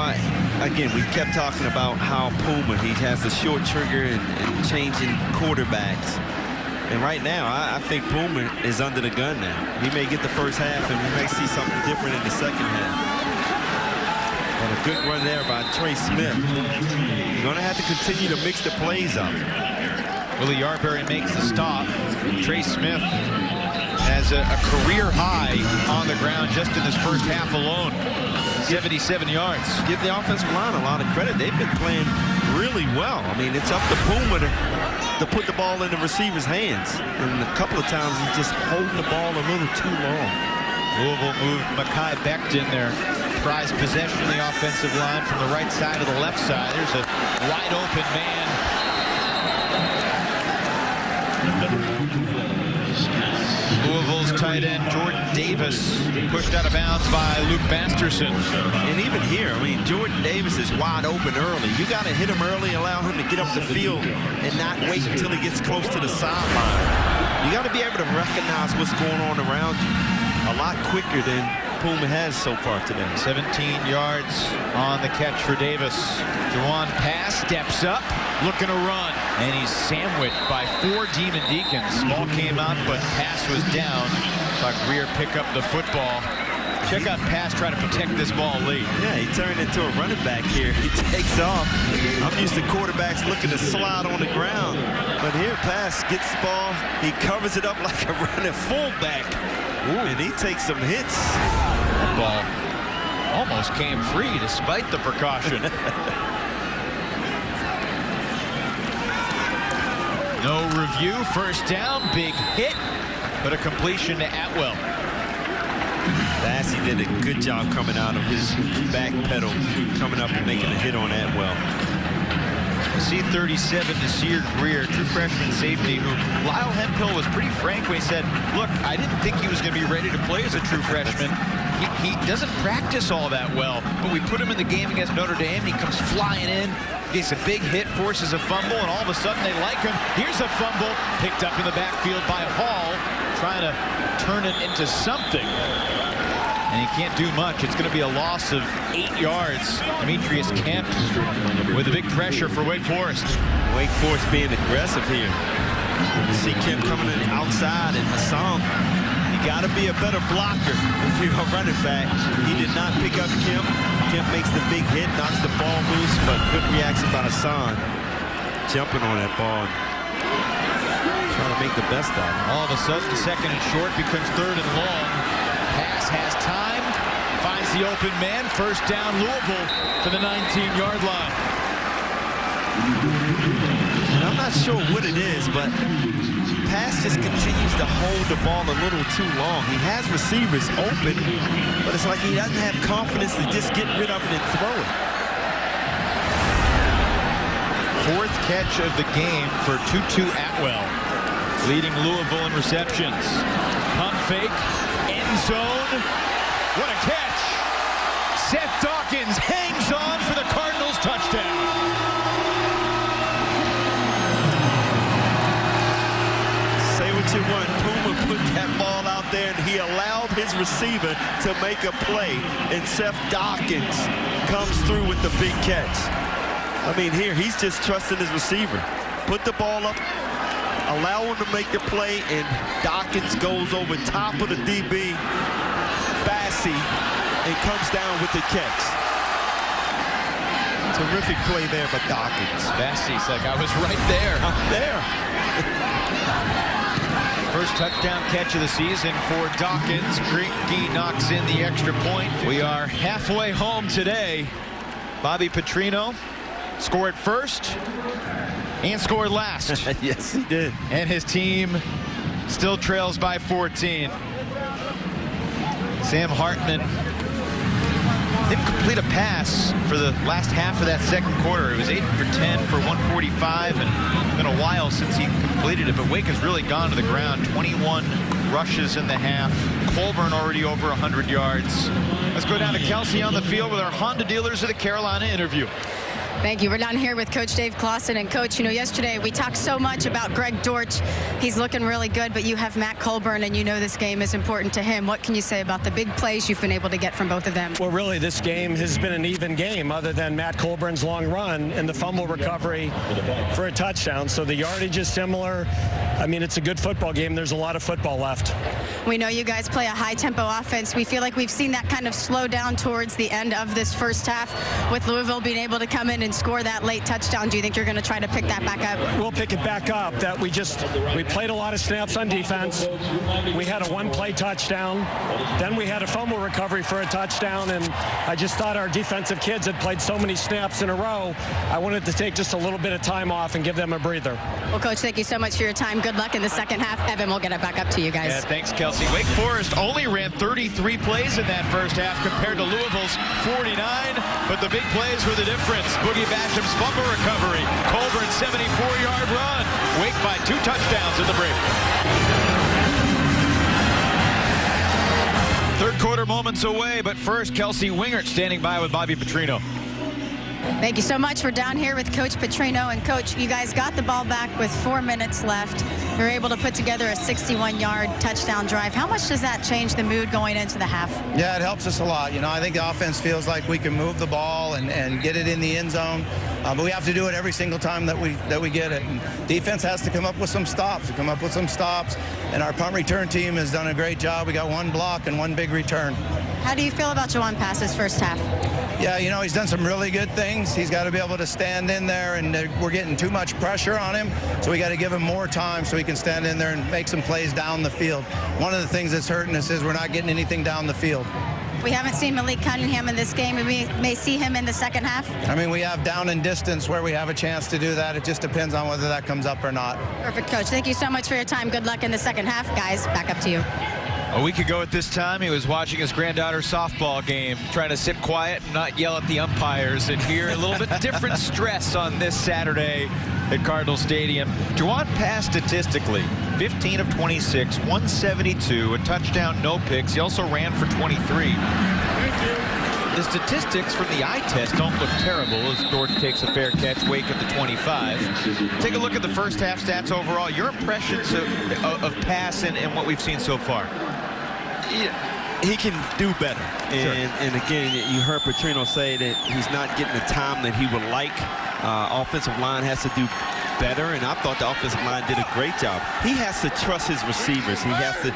again, we kept talking about how Puma, he has the short trigger and changing quarterbacks. And right now, I think Puma is under the gun now. He may get the first half, and we may see something different in the second half. And a good run there by Trey Smith. You're going to have to continue to mix the plays up. Willie Yarberry makes the stop. Trey Smith has a career high on the ground just in this first half alone. 77 yards. Give the offensive line a lot of credit. They've been playing really well. I mean, it's up to Puma to put the ball in the receiver's hands. And a couple of times he's just holding the ball a little too long. Louisville moved Mekhi Becton, their prized possession of the offensive line, from the right side to the left side. There's a wide open man. Louisville's tight end Jordan Davis pushed out of bounds by Luke Masterson. And even here, I mean, Jordan Davis is wide open early. You got to hit him early, allow him to get up the field, and not wait until he gets close to the sideline. You got to be able to recognize what's going on around you a lot quicker than Puma has so far today. 17 yards on the catch for Davis. Juwan Pass steps up, looking to run, and he's sandwiched by 4 Demon Deacons. Ball came out, but Pass was down. But Greer pick up the football. Check out Pass trying to protect this ball late. Yeah, he turned into a running back here. He takes off. I'm used to quarterbacks looking to slide on the ground, but here Pass gets the ball. He covers it up like a running fullback. Ooh. And he takes some hits. That ball almost came free despite the precaution. No review. First down. Big hit, but a completion to Atwell. Bassey did a good job coming out of his back pedal, coming up and making a hit on Atwell. C-37 to Sear Greer, true freshman safety, who Lyle Hemphill was pretty frank when he said, look, I didn't think he was going to be ready to play as a true freshman. He doesn't practice all that well, but we put him in the game against Notre Dame, and he comes flying in, gets a big hit, forces a fumble, and all of a sudden they like him. Here's a fumble, picked up in the backfield by Hall, trying to turn it into something. And he can't do much. It's going to be a loss of 8 yards. Demetrius Kemp with a big pressure for Wake Forest. Wake Forest being aggressive here. You see Kemp coming in the outside, and Hassan, you got to be a better blocker if you're a running back. He did not pick up Kemp. Kemp makes the big hit, knocks the ball loose, but good reaction by Hassan. Jumping on that ball. Trying to make the best out of it. All of a sudden, second and short becomes third and long. Pass has time, finds the open man. First down, Louisville to the 19-yard line. And I'm not sure what it is, but Pass just continues to hold the ball a little too long. He has receivers open, but it's like he doesn't have confidence to just get rid of it and throw it. 4th catch of the game for Tutu Atwell, leading Louisville in receptions. Pump fake. End zone. What a catch. Seth Dawkins hangs on for the Cardinals touchdown. Say what you want. Puma put that ball out there, and he allowed his receiver to make a play, and Seth Dawkins comes through with the big catch. I mean, here, he's just trusting his receiver. Put the ball up, allow him to make the play, and Dawkins goes over top of the DB, Bassey, and comes down with the catch. Terrific play there by Dawkins. Bassey's like, I was right there. I'm there. First touchdown catch of the season for Dawkins. Gee knocks in the extra point. We are halfway home today. Bobby Petrino scored first and scored last. Yes, he did. And his team still trails by 14. Sam Hartman didn't complete a pass for the last half of that second quarter. It was 8 for 10 for 145, and it's been a while since he completed it. But Wake has really gone to the ground. 21 rushes in the half. Colburn already over 100 yards. Let's go down to Kelsey on the field with our Honda Dealers of the Carolina interview. Thank you. We're down here with Coach Dave Clawson. And Coach, you know, yesterday we talked so much about Greg Dortch. He's looking really good, but you have Matt Colburn, and you know this game is important to him. What can you say about the big plays you've been able to get from both of them? Well, really, this game has been an even game other than Matt Colburn's long run and the fumble recovery for a touchdown. So the yardage is similar. I mean, it's a good football game. There's a lot of football left. We know you guys play a high-tempo offense. We feel like we've seen that kind of slow down towards the end of this first half with Louisville being able to come in and score that late touchdown. Do you think you're going to try to pick that back up? We'll pick it back up. We played a lot of snaps on defense. We had a one-play touchdown. Then we had a fumble recovery for a touchdown, and I just thought our defensive kids had played so many snaps in a row. I wanted to take just a little bit of time off and give them a breather. Well, Coach, thank you so much for your time. Good luck in the second half. Evan, we'll get it back up to you guys. Yeah, thanks, Kelsey. Wake Forest only ran 33 plays in that first half compared to Louisville's 49, but the big plays were the difference. Boogie Basham's fumble recovery, Colburn's 74-yard run. Wake by 2 touchdowns in the break. Third quarter moments away, but first, Kelsey Wingert standing by with Bobby Petrino. Thank you so much. We're down here with Coach Petrino. And Coach, you guys got the ball back with 4 minutes left. You were able to put together a 61-yard touchdown drive. How much does that change the mood going into the half? Yeah, it helps us a lot. You know, I think the offense feels like we can move the ball and get it in the end zone. But we have to do it every single time that we get it. And defense has to come up with some stops. And our punt return team has done a great job. We got 1 block and 1 big return. How do you feel about Jawan Pass's first half? Yeah, you know, he's done some really good things. He's got to be able to stand in there, and we're getting too much pressure on him, so we got to give him more time so he can stand in there and make some plays down the field. One of the things that's hurting us is we're not getting anything down the field. We haven't seen Malik Cunningham in this game. We may see him in the second half. I mean, we have down and distance where we have a chance to do that. It just depends on whether that comes up or not. Perfect, Coach. Thank you so much for your time. Good luck in the second half. Guys, back up to you. A week ago at this time, he was watching his granddaughter's softball game, trying to sit quiet and not yell at the umpires. And here, a little bit different stress on this Saturday at Cardinals Stadium. Jawan Pass statistically, 15 of 26, 172, a touchdown, no picks. He also ran for 23. The statistics from the eye test don't look terrible as Dortch takes a fair catch, Wake at the 25. Take a look at the first half stats overall. Your impressions of Pass and what we've seen so far? He can do better. And again, you heard Petrino say that he's not getting the time that he would like. Offensive line has to do better, and I thought the offensive line did a great job. He has to trust his receivers. He has to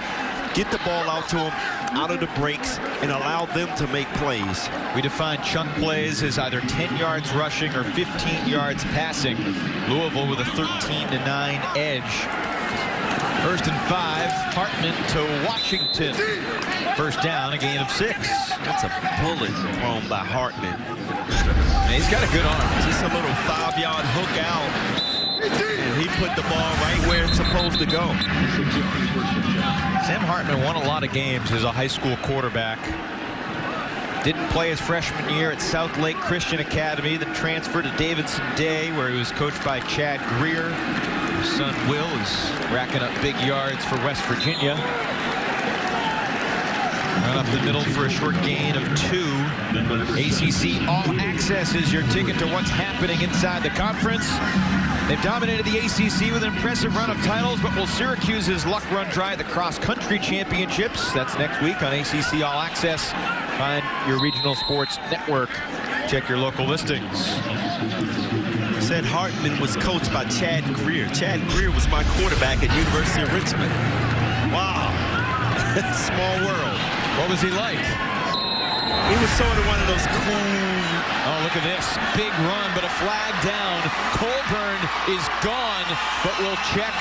get the ball out to him, out of the breaks, and allow them to make plays. We define chunk plays as either 10 yards rushing or 15 yards passing. Louisville with a 13-9 edge. First and 5, Hartman to Washington. First down, a gain of 6. That's a bullet thrown by Hartman. He's got a good arm. Just a little 5-yard hook out. And he put the ball right where it's supposed to go. Sam Hartman won a lot of games as a high school quarterback. Didn't play his freshman year at South Lake Christian Academy, then transferred to Davidson Day, where he was coached by Chad Greer. His son Will is racking up big yards for West Virginia. Run up the middle for a short gain of 2. ACC All Access is your ticket to what's happening inside the conference. They've dominated the ACC with an impressive run of titles, but will Syracuse's luck run dry at the cross-country championships? That's next week on ACC All Access. Find your regional sports network. Check your local listings. Said Hartman was coached by Chad Greer. Chad Greer was my quarterback at University of Richmond. Wow. Small world. What was he like? He was sort of one of those cool... Oh, look at this. Big run, but a flag down. Colburn is gone, but we'll check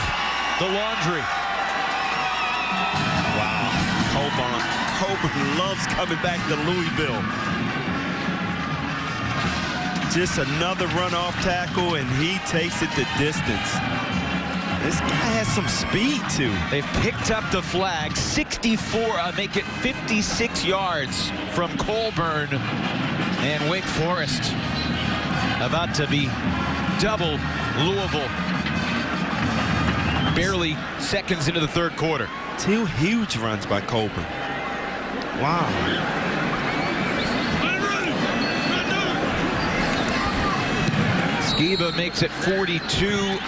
the laundry. Wow. Colburn loves coming back to Louisville. Just another runoff tackle, and he takes it the distance. This guy has some speed, too. They've picked up the flag. 64, make it 56 yards from Colburn. And Wake Forest about to be double Louisville. Barely seconds into the third quarter. 2 huge runs by Colburn. Wow. Skiba makes it 42-21.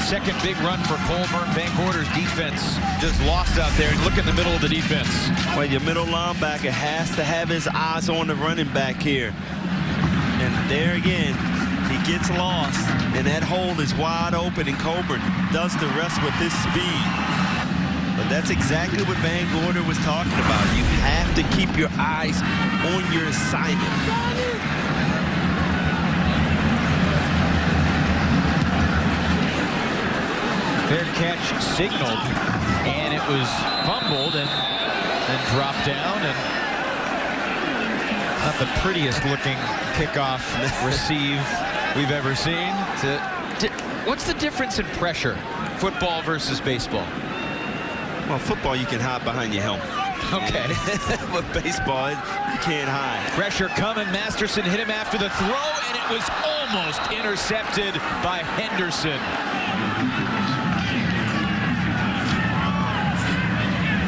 Second big run for Colburn. Van Gorder's defense just lost out there. And look in the middle of the defense. Well, your middle linebacker has to have his eyes on the running back here. And there again, he gets lost, and that hole is wide open, and Colburn does the rest with his speed. But that's exactly what Van Gorder was talking about. You have to keep your eyes on your assignment. Fair catch signaled, and it was fumbled and then dropped down, and not the prettiest looking kickoff receive we've ever seen. What's the difference in pressure, football versus baseball? Well, football, you can hide behind your helmet. Okay. But baseball, you can't hide. Pressure coming. Masterson hit him after the throw, and it was almost intercepted by Henderson.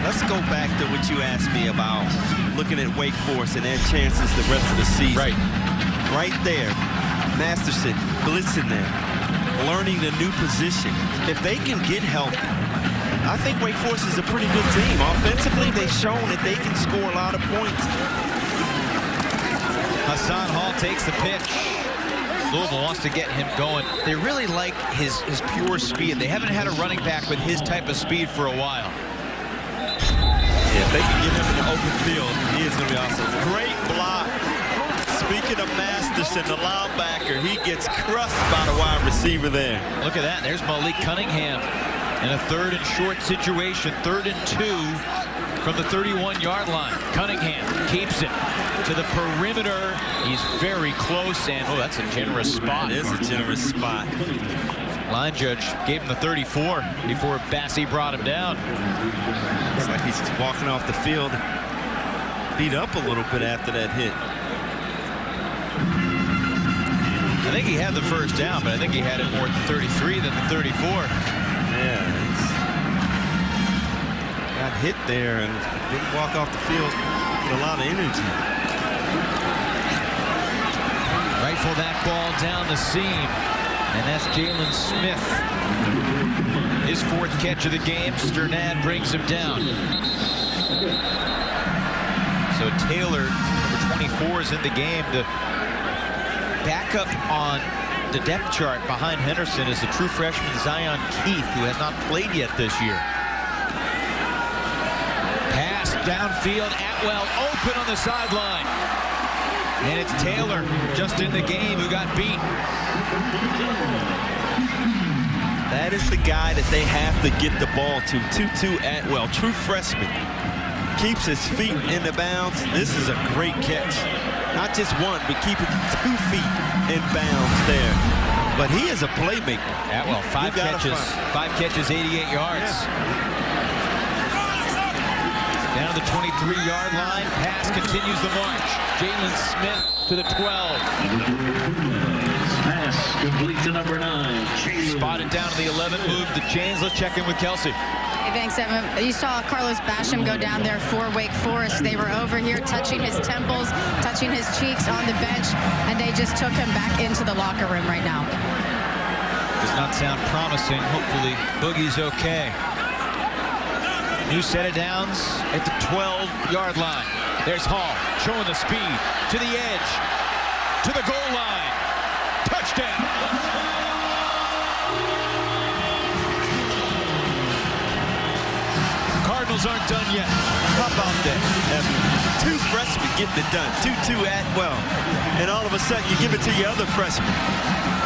Let's go back to what you asked me about looking at Wake Forest and their chances the rest of the season. Right there. Masterson blitzing there, learning the new position. If they can get healthy, I think Wake Forest is a pretty good team. Offensively, they've shown that they can score a lot of points. Hassan Hall takes the pitch. Louisville wants to get him going. They really like his pure speed. They haven't had a running back with his type of speed for a while. Yeah, if they can get him in the open field, he is going to be awesome. Great block. Speaking of Masterson, the linebacker, he gets crushed by the wide receiver there. Look at that. There's Malik Cunningham in a 3rd and short situation. 3rd and 2 from the 31-yard line. Cunningham keeps it to the perimeter. He's very close, and oh, that's a generous spot. It is a generous spot. Line judge gave him the 34 before Bassey brought him down. Looks like he's walking off the field, beat up a little bit after that hit. I think he had the first down, but I think he had it more at the 33 than the 34. Yeah, he's got hit there and didn't walk off the field with a lot of energy. Rifle that ball down the seam. And that's Jalen Smith. His 4th catch of the game. Sternad brings him down. So Taylor, number 24, is in the game. The backup on the depth chart behind Henderson is the true freshman Zion Keith, who has not played yet this year. Pass downfield. Atwell open on the sideline. And it's Taylor, just in the game, who got beat. That is the guy that they have to get the ball to. 2-2 Atwell, true freshman. Keeps his feet in the bounds. This is a great catch. Not just one, but keeping 2 feet in bounds there. But he is a playmaker. Atwell, 5 catches, 88 yards. Yeah. Down to the 23-yard line. Pass continues the march. Jalen Smith to the 12. Pass complete to number 9. Spotted down to the 11. Moved the chains. Let's check in with Kelsey. Hey, thanks, Evan. You saw Carlos Basham go down there for Wake Forest. They were over here touching his temples, touching his cheeks on the bench, and they just took him back into the locker room right now. Does not sound promising. Hopefully, Boogie's okay. New set of downs at the 12-yard line. There's Hall showing the speed to the edge, to the goal line. Touchdown. Cardinals aren't done yet. How about that? 2 freshmen getting it done. 2-2 Atwell. And all of a sudden, you give it to your other freshman,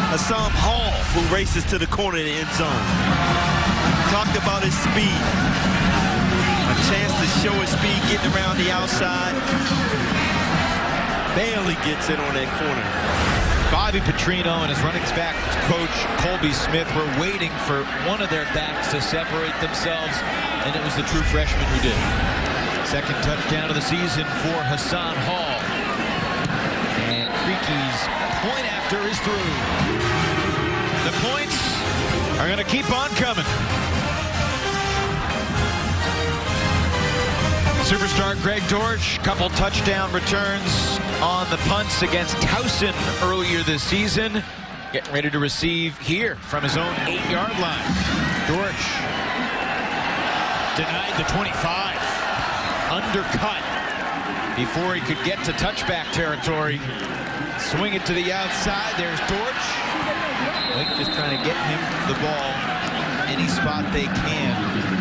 Hassan Hall, who races to the corner of the end zone. Talked about his speed. A chance to show his speed getting around the outside. Barely gets it on that corner. Bobby Petrino and his running back coach Colby Smith were waiting for one of their backs to separate themselves, and it was the true freshman who did. Second touchdown of the season for Hassan Hall. And Creaky's point after is through. The points are going to keep on coming. Superstar Greg Dortch, couple touchdown returns on the punts against Towson earlier this season. Getting ready to receive here from his own 8-yard line. Dortch denied the 25. Undercut before he could get to touchback territory. Swing it to the outside. There's Dortch. Wake just trying to get him the ball any spot they can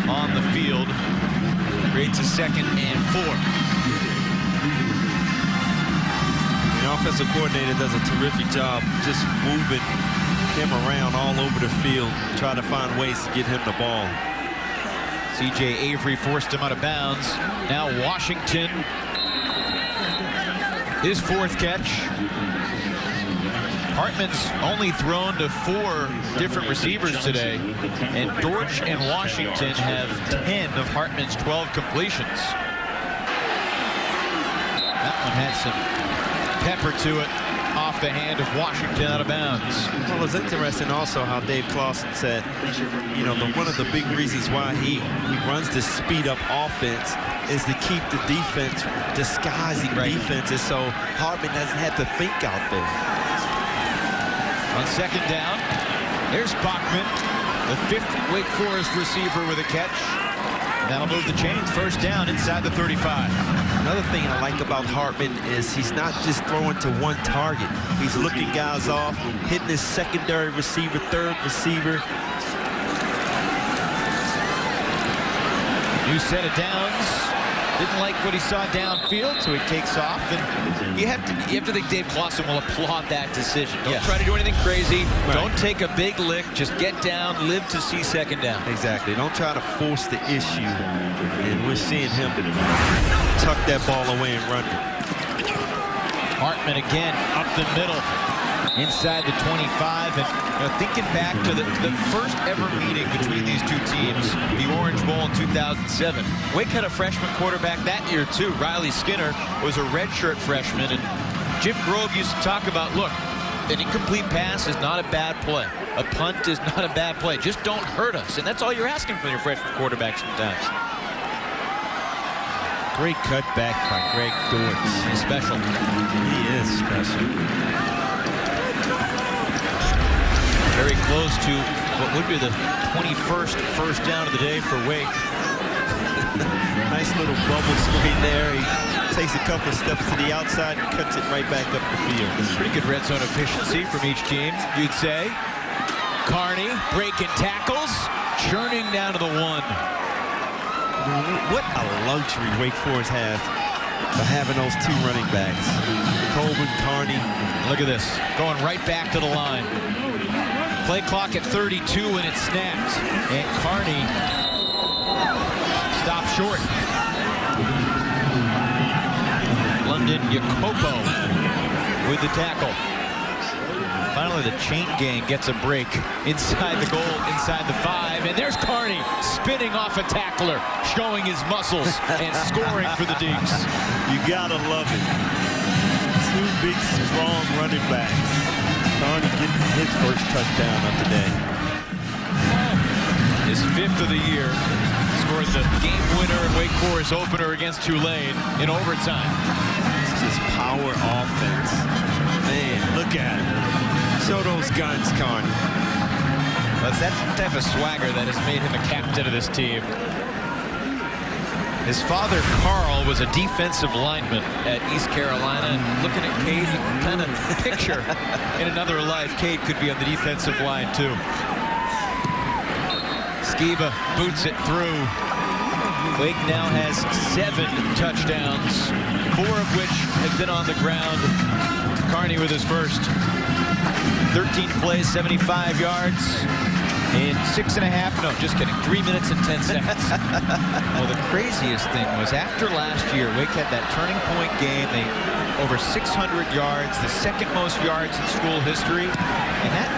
on the field. Creates a 2nd and 4. The offensive coordinator does a terrific job just moving him around all over the field, trying to find ways to get him the ball. C.J. Avery forced him out of bounds. Now Washington, his 4th catch. Hartman's only thrown to 4 different receivers today, and Dortch and Washington have 10 of Hartman's 12 completions. That one had some pepper to it, off the hand of Washington out of bounds. Well, it's interesting also how Dave Clawson said, you know, one of the big reasons why he runs this speed-up offense is to keep the defense disguising defenses, so Hartman doesn't have to think out there. On 2nd down, there's Bachman, the 5th Wake Forest receiver with a catch. That'll move the chains. 1st down inside the 35. Another thing I like about Hartman is he's not just throwing to one target. He's looking guys off, hitting his secondary receiver, 3rd receiver. New set of downs. Didn't like what he saw downfield, so he takes off. And you have to think Dave Clawson will applaud that decision. Don't try to do anything crazy. Right. Don't take a big lick. Just get down, live to see 2nd down. Exactly. Don't try to force the issue. And we're seeing him tuck that ball away and run it. Hartman again up the middle, inside the 25. And thinking back to the first ever meeting between these two teams, the Orange Bowl in 2007. Wake had a freshman quarterback that year too. Riley Skinner was a redshirt freshman, and Jim Grove used to talk about, look, an incomplete pass is not a bad play. A punt is not a bad play. Just don't hurt us. And that's all you're asking from your freshman quarterback sometimes. Great cutback by Greg Dortch. He's special. He is special. Very close to what would be the 21st first down of the day for Wake. Nice little bubble screen there. He takes a couple steps to the outside and cuts it right back up the field. Pretty good red zone efficiency from each team, you'd say. Carney breaking tackles, churning down to the 1. What a luxury Wake Forest has of having those 2 running backs. Colvin, Carney. Look at this, going right back to the line. Play clock at 32 and it's snapped. And Carney stopped short. London Jacopo with the tackle. Finally, the chain gang gets a break inside the goal, inside the 5. And there's Carney spinning off a tackler, showing his muscles and scoring for the Deeks. You gotta love it. 2 big, strong running backs. Carney getting his first touchdown of the day. His 5th of the year. Scored the game winner and Wake Forest opener against Tulane in overtime. This is power offense. Man, look at it. Show those guns, Carney. Well, it's that type of swagger that has made him a captain of this team. His father, Carl, was a defensive lineman at East Carolina. And looking at Cade, you can kind of picture in another life, Cade could be on the defensive line, too. Skiba boots it through. Wake now has 7 touchdowns, 4 of which have been on the ground. Carney with his first. 13 plays, 75 yards. In 6.5, no, just kidding, 3 minutes and 10 seconds. Well, the craziest thing was after last year, Wake had that turning point game. They over 600 yards, the second most yards in school history. And that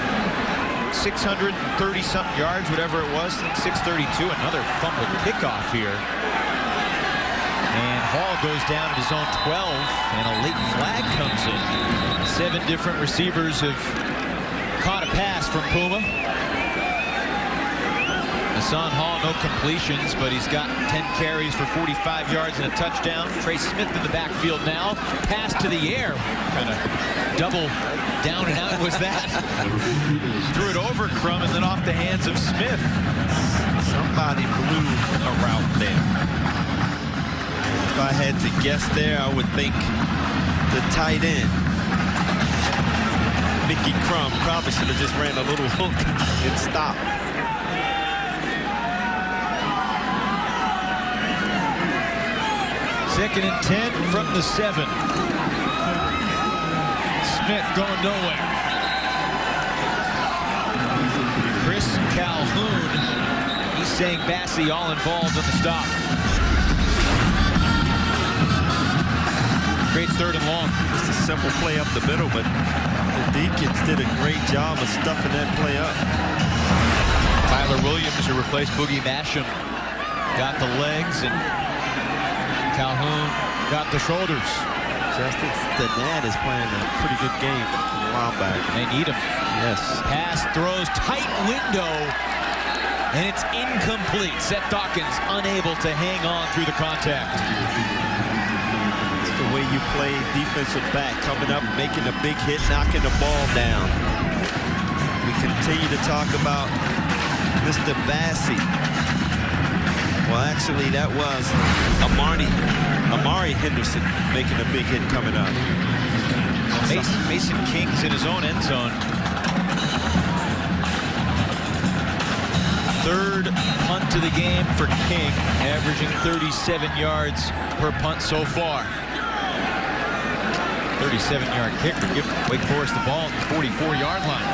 630-something yards, whatever it was, 632, another fumbled kickoff here. And Hall goes down at his own 12, and a late flag comes in. 7 different receivers have caught a pass from Puma. Hassan Hall, no completions, but he's got 10 carries for 45 yards and a touchdown. Trey Smith in the backfield now. Pass to the air. Kind of double down and out was that. Threw it over Crum and then off the hands of Smith. Somebody blew a route there. If I had to guess there, I would think the tight end, Mickey Crum, probably should have just ran a little hook and stopped. Second and 10 from the 7. Smith going nowhere. Chris Calhoun, he's saying Bassey all involved on the stop. Great 3rd and long. Just a simple play up the middle, but the Deacons did a great job of stuffing that play up. Tyler Williams, who replaced Boogie Basham, got the legs, and Calhoun got the shoulders. Justice Danad is playing a pretty good game for the linebacker. They need him. Yes. Pass throws, tight window, and it's incomplete. Seth Dawkins unable to hang on through the contact. It's the way you play defensive back, coming up, making a big hit, knocking the ball down. We continue to talk about Mr. Bassey. Well, actually, that was Amari Henderson making a big hit coming up. Mason King's in his own end zone. 3rd punt to the game for King, averaging 37 yards per punt so far. 37-yard kicker, give Wake Forest the ball at the 44-yard line.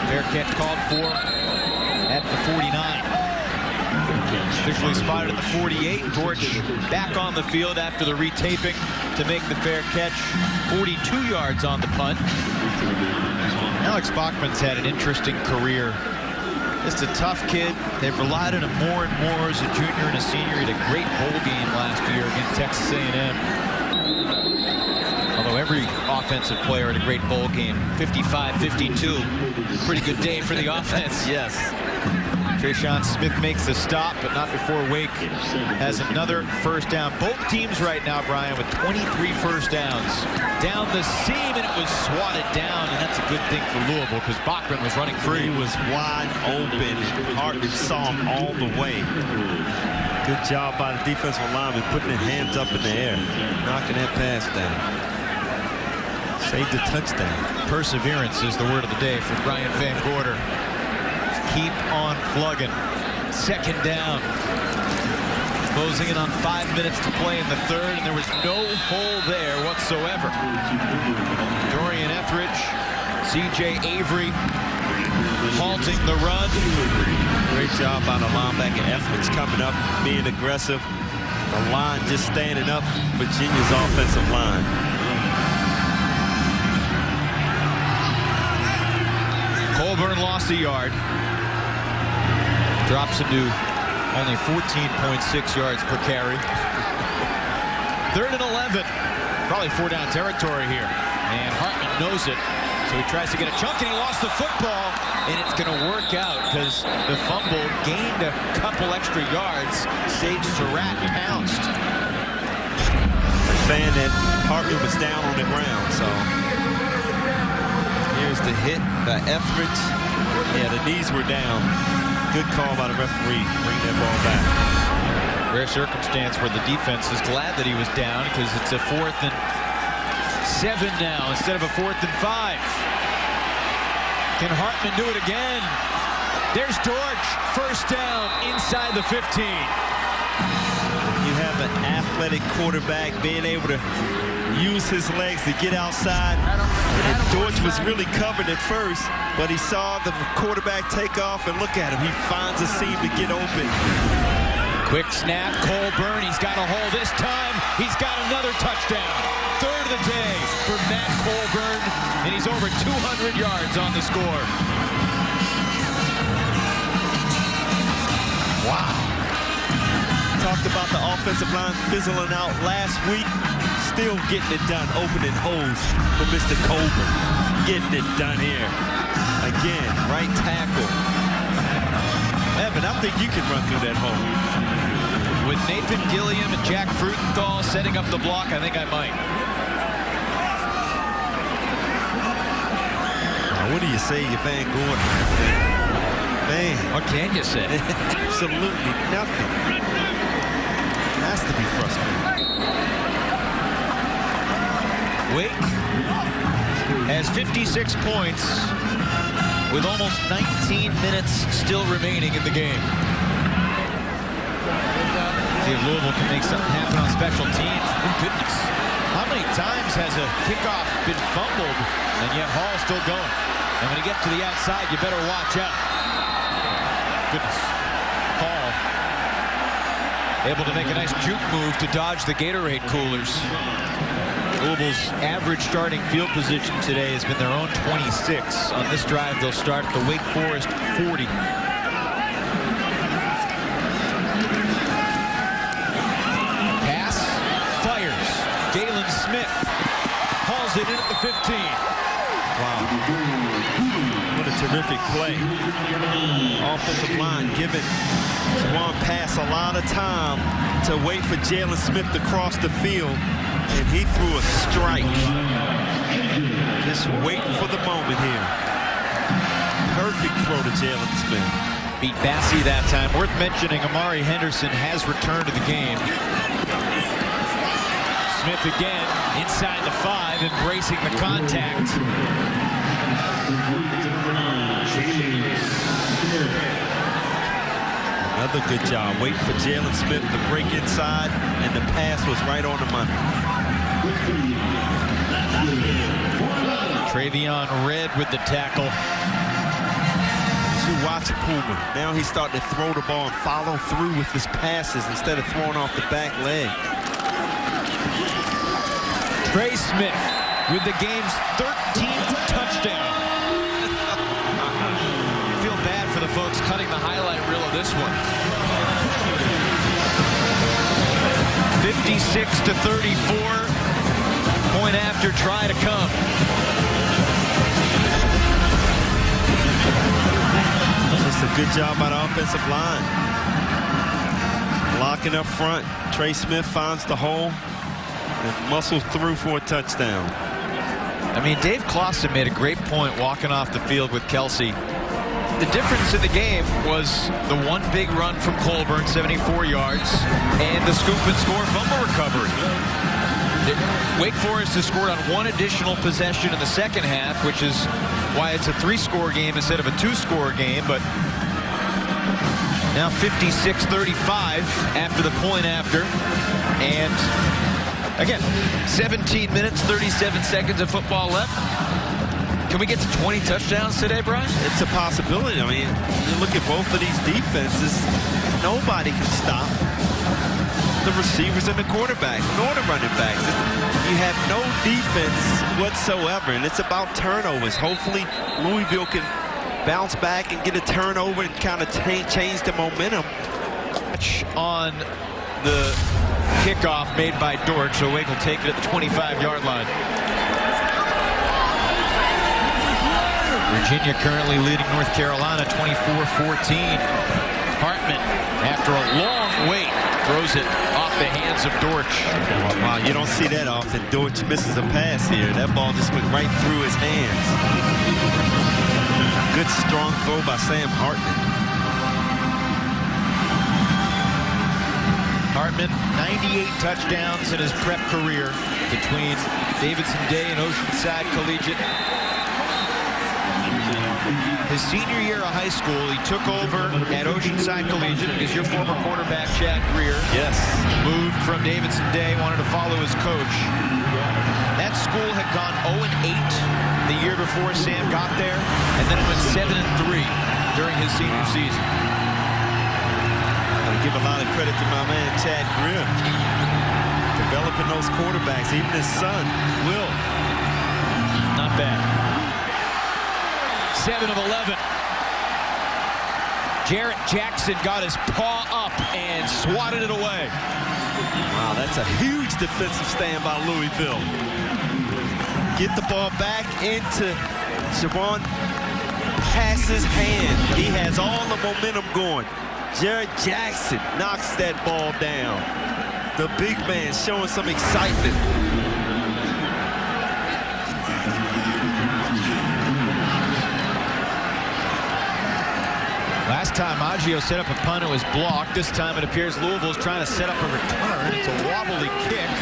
Fair catch called for at the 49. Officially spotted at the 48. Dortch back on the field after the retaping to make the fair catch. 42 yards on the punt. Alex Bachman's had an interesting career. Just a tough kid. They've relied on him more and more as a junior and a senior. He had a great bowl game last year against Texas A&M. Although every offensive player had a great bowl game. 55-52. Pretty good day for the offense. Yes. Trayshawn Smith makes the stop, but not before Wake has another first down. Both teams right now, Brian, with 23 first downs. Down the seam, and it was swatted down, and that's a good thing for Louisville because Bachman was running free. He was wide open. Hartman saw him all the way. Good job by the defensive lineman, putting their hands up in the air, knocking that pass down. Saved the touchdown. Perseverance is the word of the day for Brian Van Gorder. Keep on plugging. 2nd down. Closing in on 5 minutes to play in the 3rd, and there was no hole there whatsoever. Dorian Etheridge, C.J. Avery halting the run. Great job by the linebacker. Etheridge coming up, being aggressive. The line just standing up. Virginia's offensive line. Colburn lost a yard. Drops into only 14.6 yards per carry. 3rd and 11. Probably 4-down territory here. And Hartman knows it. So he tries to get a chunk, and he lost the football. And it's going to work out because the fumble gained a couple extra yards. Sage Surratt pounced. Saying that Hartman was down on the ground, so here's the hit by Etheridge. Yeah, the knees were down. Good call by the referee. Bring that ball back. Rare circumstance where the defense is glad that he was down because it's a 4th and 7 now instead of a 4th and 5. Can Hartman do it again? There's Dortch. First down inside the 15. You have an athletic quarterback being able to use his legs to get outside. And Dortch was really covered at first, but he saw the quarterback take off, and look at him. He finds a seam to get open. Quick snap, Colburn, he's got a hole this time. He's got another touchdown. Third of the day for Matt Colburn, and he's over 200 yards on the score. Wow. Talked about the offensive line fizzling out last week. Still getting it done, opening holes for Mr. Colburn. Getting it done here. Again, right tackle. Evan, I think you can run through that hole. With Nathan Gilliam and Jack Frutenthal setting up the block, I think I might. Now, what do you say, you Van Gordon? Man. What can you say? Absolutely nothing. Has to be frustrating. Wake has 56 points with almost 19 minutes still remaining in the game. See if Louisville can make something happen on special teams. Oh, goodness. How many times has a kickoff been fumbled and yet Hall's still going? And when you get to the outside, you better watch out. Goodness. Hall able to make a nice juke move to dodge the Gatorade coolers. Louisville's average starting field position today has been their own 26. On this drive, they'll start at the Wake Forest 40. Pass, fires. Galen Smith hauls it in at the 15. Wow. What a terrific play. Offensive line giving Juwan Pass a lot of time to wait for Jalen Smith to cross the field. And he threw a strike. Just waiting for the moment here. Perfect throw to Jalen Smith. Beat Bassey that time. Worth mentioning, Amari Henderson has returned to the game. Smith again inside the 5, embracing the contact. Another good job. Waiting for Jalen Smith to break inside, and the pass was right on the money. Travion Red with the tackle. You watch Puma. Now he's starting to throw the ball and follow through with his passes instead of throwing off the back leg. Trey Smith with the game's 13th touchdown. You feel bad for the folks cutting the highlight reel of this one. 56-34. Point after try to come. Just a good job by the offensive line. Blocking up front. Trey Smith finds the hole and muscles through for a touchdown. I mean, Dave Clawson made a great point walking off the field with Kelsey. The difference in the game was the one big run from Colburn, 74 yards, and the scoop and score fumble recovery. Wake Forest has scored on one additional possession in the second half, which is why it's a 3-score game instead of a 2-score game. But now 56-35 after the point after. And again, 17 minutes, 37 seconds of football left. Can we get to 20 touchdowns today, Brian? It's a possibility. I mean, you look at both of these defenses, nobody can stop the receivers and the quarterback, nor the running backs. You have no defense whatsoever, and it's about turnovers. Hopefully, Louisville can bounce back and get a turnover and kind of change the momentum. On the kickoff made by Dortch, so Wake will take it at the 25-yard line. Virginia currently leading North Carolina 24-14. Hartman, after a long wait, throws it off the hands of Dortch. Wow, you don't see that often. Dortch misses a pass here. That ball just went right through his hands. Good strong throw by Sam Hartman. Hartman, 98 touchdowns in his prep career between Davidson Day and Oceanside Collegiate. His senior year of high school, he took over at Oceanside Collegiate because your former quarterback, Chad Greer, moved from Davidson Day, wanted to follow his coach. That school had gone 0-8 the year before Sam got there, and then it went 7-3 during his senior season. give a lot of credit to my man Chad Grimm. Developing those quarterbacks, even his son, Will. Not bad. 7 of 11. Jarrett Jackson got his paw up and swatted it away. Wow, that's a huge defensive stand by Louisville. Get the ball back into Javon Pass's hand. He has all the momentum going. Jarrett Jackson knocks that ball down. The big man showing some excitement. Last time Maggio set up a punt, it was blocked. This time it appears Louisville's trying to set up a return. It's a wobbly kick,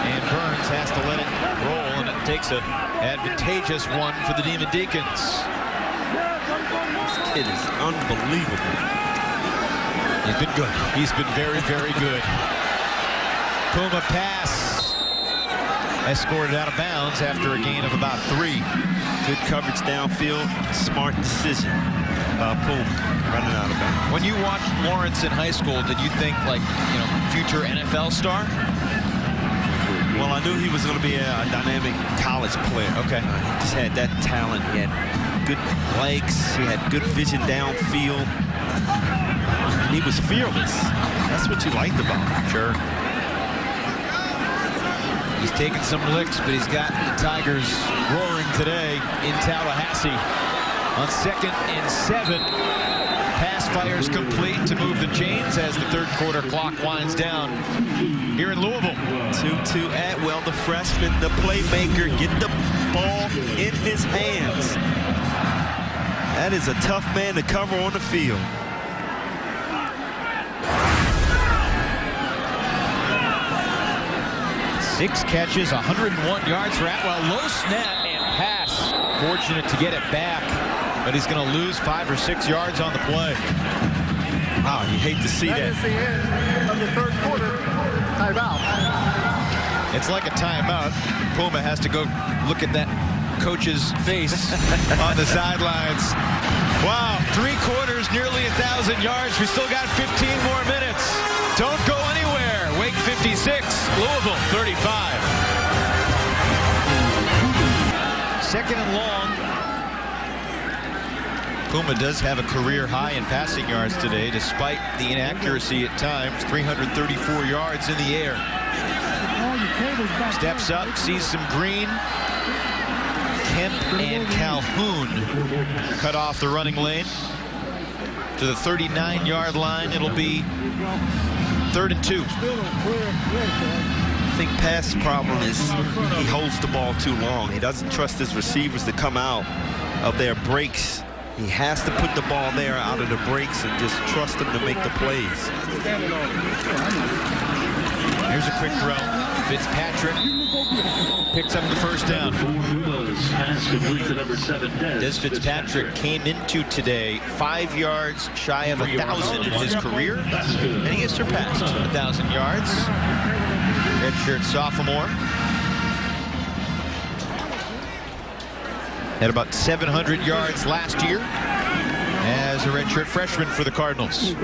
and Burns has to let it roll, and it takes an advantageous one for the Demon Deacons. It is unbelievable. He's been good. He's been very, very good. Puma pass escorted out of bounds after a gain of about 3. Good coverage downfield. Smart decision. Puma running out of bounds. When you watched Lawrence in high school, did you think, like, you know, future NFL star? Well, I knew he was going to be a dynamic college player. Okay. He just had that talent. He had good legs. He had good vision downfield. He was fearless. That's what you liked about him. Sure. He's taken some licks, but he's got the Tigers roaring today in Tallahassee. On 2nd and 7, pass fires complete to move the chains as the third quarter clock winds down here in Louisville. 2-2 Atwell, the freshman, the playmaker, get the ball in his hands. That is a tough man to cover on the field. Six catches, 101 yards for Atwell. Low snap and pass. Fortunate to get it back, but he's going to lose 5 or 6 yards on the play. Wow, you hate to see that. That is the end of the third quarter. Timeout. It's like a timeout. Puma has to go look at that coach's face on the sidelines. Wow, 3 quarters, nearly 1,000 yards. We still got 15 more minutes. Don't go anywhere. Wake 56, Louisville 35. 2nd and long. Puma does have a career high in passing yards today, despite the inaccuracy at times. 334 yards in the air. Steps up, sees some green. Kemp and Calhoun cut off the running lane to the 39-yard line. It'll be 3rd and 2. I think Pass's problem is he holds the ball too long. He doesn't trust his receivers to come out of their breaks. He has to put the ball there out of the breaks and just trust them to make the plays. Here's a quick throw. Fitzpatrick picks up the first down. Des Fitzpatrick came into today 5 yards shy of 1,000 in his career, and he has surpassed 1,000 yards. Redshirt sophomore. Had about 700 yards last year as a redshirt freshman for the Cardinals.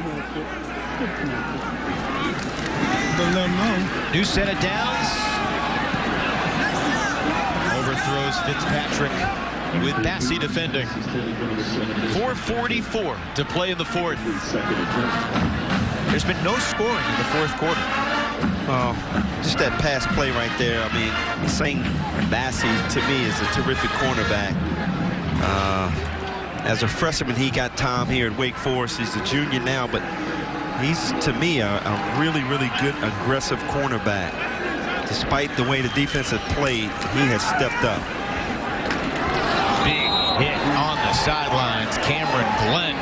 New set of downs. Overthrows Fitzpatrick with Bassey defending. 4:44 to play in the 4th. There's been no scoring in the 4th quarter. Just that pass play right there. I mean, St. Bassey, to me, is a terrific cornerback. As a freshman, he got time here at Wake Forest. He's a junior now, but he's, to me, a really, really good, aggressive cornerback. Despite the way the defense has played, he has stepped up. Big hit on the sidelines. Cameron Glenn.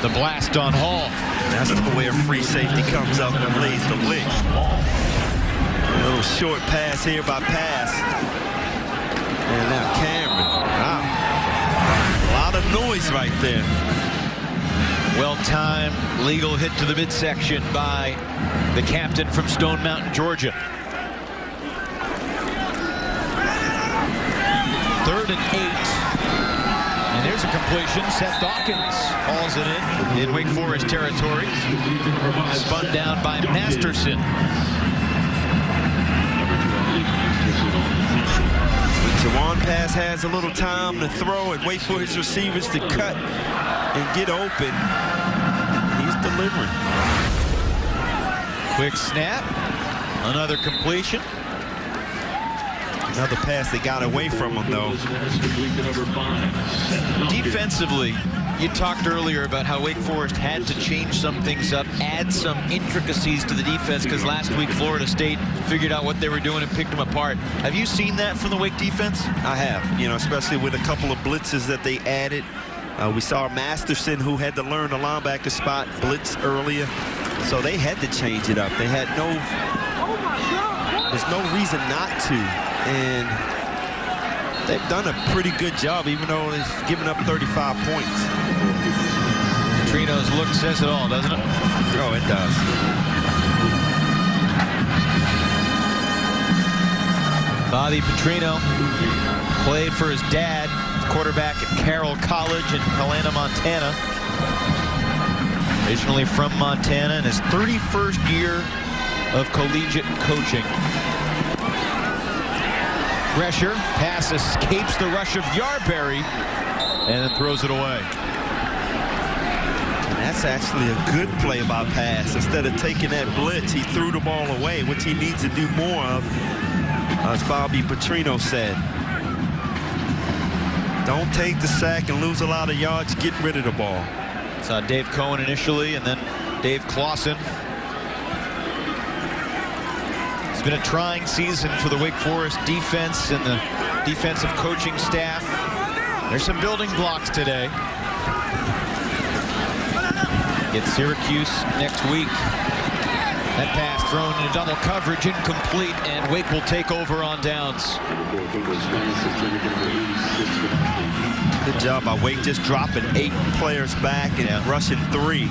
The blast on Hall. That's where free safety comes up and lays the lick. A little short pass here by Pass. And now Cameron. Wow. A lot of noise right there. Well-timed legal hit to the midsection by the captain from Stone Mountain, Georgia. 3rd and 8. And there's a completion. Seth Dawkins hauls it in Wake Forest territory. Spun down by Masterson. Jawan Pass has a little time to throw and wait for his receivers to cut and get open. He's delivering. Quick snap. Another completion. Another pass that got away from him, though. Defensively, you talked earlier about how Wake Forest had to change some things up, add some intricacies to the defense, because last week Florida State figured out what they were doing and picked them apart. Have you seen that from the Wake defense? I have, you know, especially with a couple of blitzes that they added. We saw Masterson, who had to learn the linebacker spot, blitz earlier. So they had to change it up. They had there's no reason not to. And they've done a pretty good job, even though they've given up 35 points. Petrino's look says it all, doesn't it? Oh, it does. Bobby Petrino played for his dad, quarterback at Carroll College in Helena, Montana. Originally from Montana, in his 31st year of collegiate coaching. Pressure, pass escapes the rush of Yarberry and then throws it away. And that's actually a good play by pass. Instead of taking that blitz, he threw the ball away, which he needs to do more of, as Bobby Petrino said. Don't take the sack and lose a lot of yards. Get rid of the ball. Saw Dave Cohen initially, and then Dave Clausen. It's been a trying season for the Wake Forest defense and the defensive coaching staff. There's some building blocks today. Get Syracuse next week. That pass thrown into double coverage, incomplete, and Wake will take over on downs. Good job by Wake, just dropping 8 players back and rushing 3.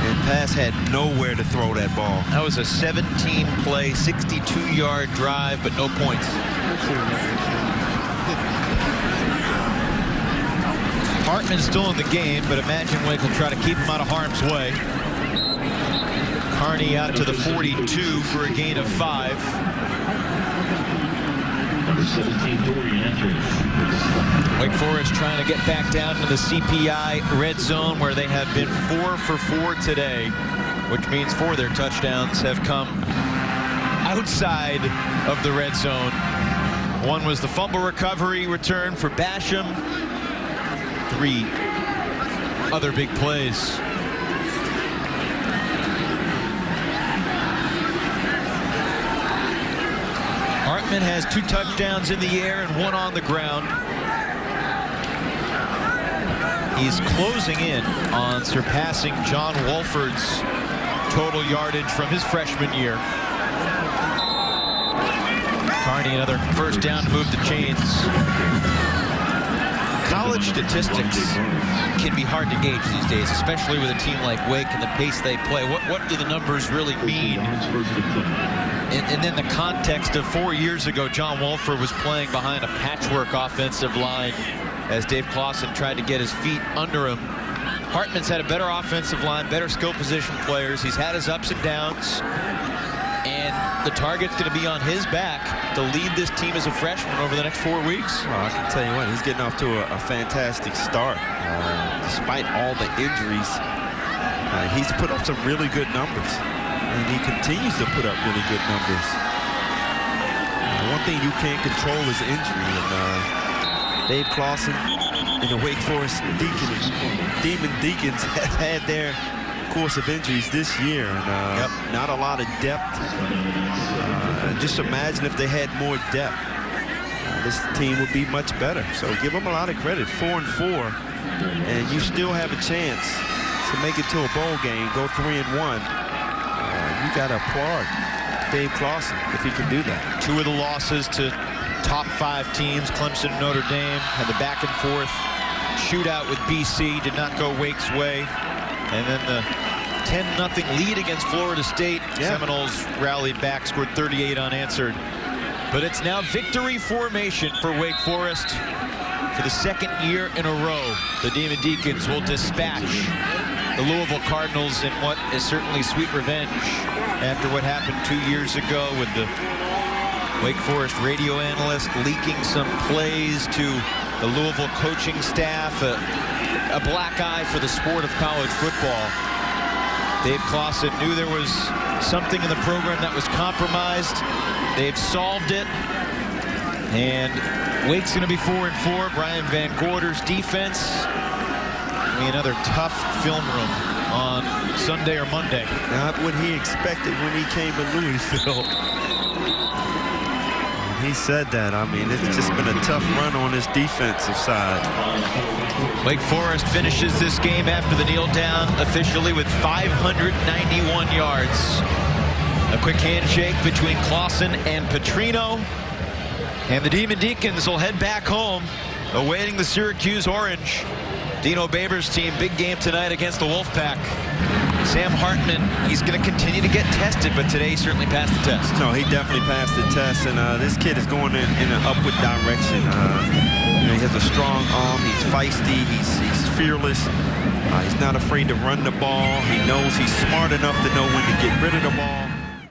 And Pass had nowhere to throw that ball. That was a 17-play, 62-yard drive, but no points. Hartman's still in the game, but imagine Wake will try to keep him out of harm's way. Carney out to the 42 for a gain of 5. Number 17, Dorian entering. Wake Forest trying to get back down to the CPI red zone, where they have been 4 for 4 today, which means 4 of their touchdowns have come outside of the red zone. One was the fumble recovery return for Basham. 3 other big plays. Hartman has 2 touchdowns in the air and 1 on the ground. He's closing in on surpassing John Wolford's total yardage from his freshman year. Carney, another first down to move the chains. College statistics can be hard to gauge these days, especially with a team like Wake and the pace they play. What do the numbers really mean? And then the context of 4 years ago, John Wolford was playing behind a patchwork offensive line as Dave Clausen tried to get his feet under him. Hartman's had a better offensive line, better skill position players. He's had his ups and downs. And the target's going to be on his back to lead this team as a freshman over the next 4 weeks. Well, I can tell you what, he's getting off to a fantastic start. Despite all the injuries, he's put up some really good numbers. And he continues to put up really good numbers. One thing you can't control is injury. And Dave Clausen and the Wake Forest Demon Deacons have had their course of injuries this year. And not a lot of depth. Just imagine if they had more depth. This team would be much better. So give them a lot of credit. 4 and 4. And you still have a chance to make it to a bowl game, go 3 and 1. You got to applaud Dave Clausen if he can do that. 2 of the losses to top 5 teams, Clemson and Notre Dame, had the back and forth shootout with BC, did not go Wake's way. And then the 10-0 lead against Florida State. Seminoles rallied back, scored 38 unanswered. But it's now victory formation for Wake Forest. For the second year in a row, the Demon Deacons will dispatch the Louisville Cardinals in what is certainly sweet revenge after what happened 2 years ago with the Wake Forest radio analyst leaking some plays to the Louisville coaching staff. A black eye for the sport of college football. Dave Clawson knew there was something in the program that was compromised. They've solved it. And Wake's going to be 4-4. Brian Van Gorder's defense. Another tough film room on Sunday or Monday. Not what he expected when he came to Louisville. He said that. I mean, it's just been a tough run on his defensive side. Wake Forest finishes this game after the kneel down officially with 591 yards. A quick handshake between Clawson and Petrino. And the Demon Deacons will head back home, awaiting the Syracuse Orange. Dino Baber's team, big game tonight against the Wolfpack. Sam Hartman, he's going to continue to get tested, but today he certainly passed the test. No, he definitely passed the test, and this kid is going in an upward direction. You know, he has a strong arm, he's feisty, he's fearless. He's not afraid to run the ball. He knows he's smart enough to know when to get rid of the ball.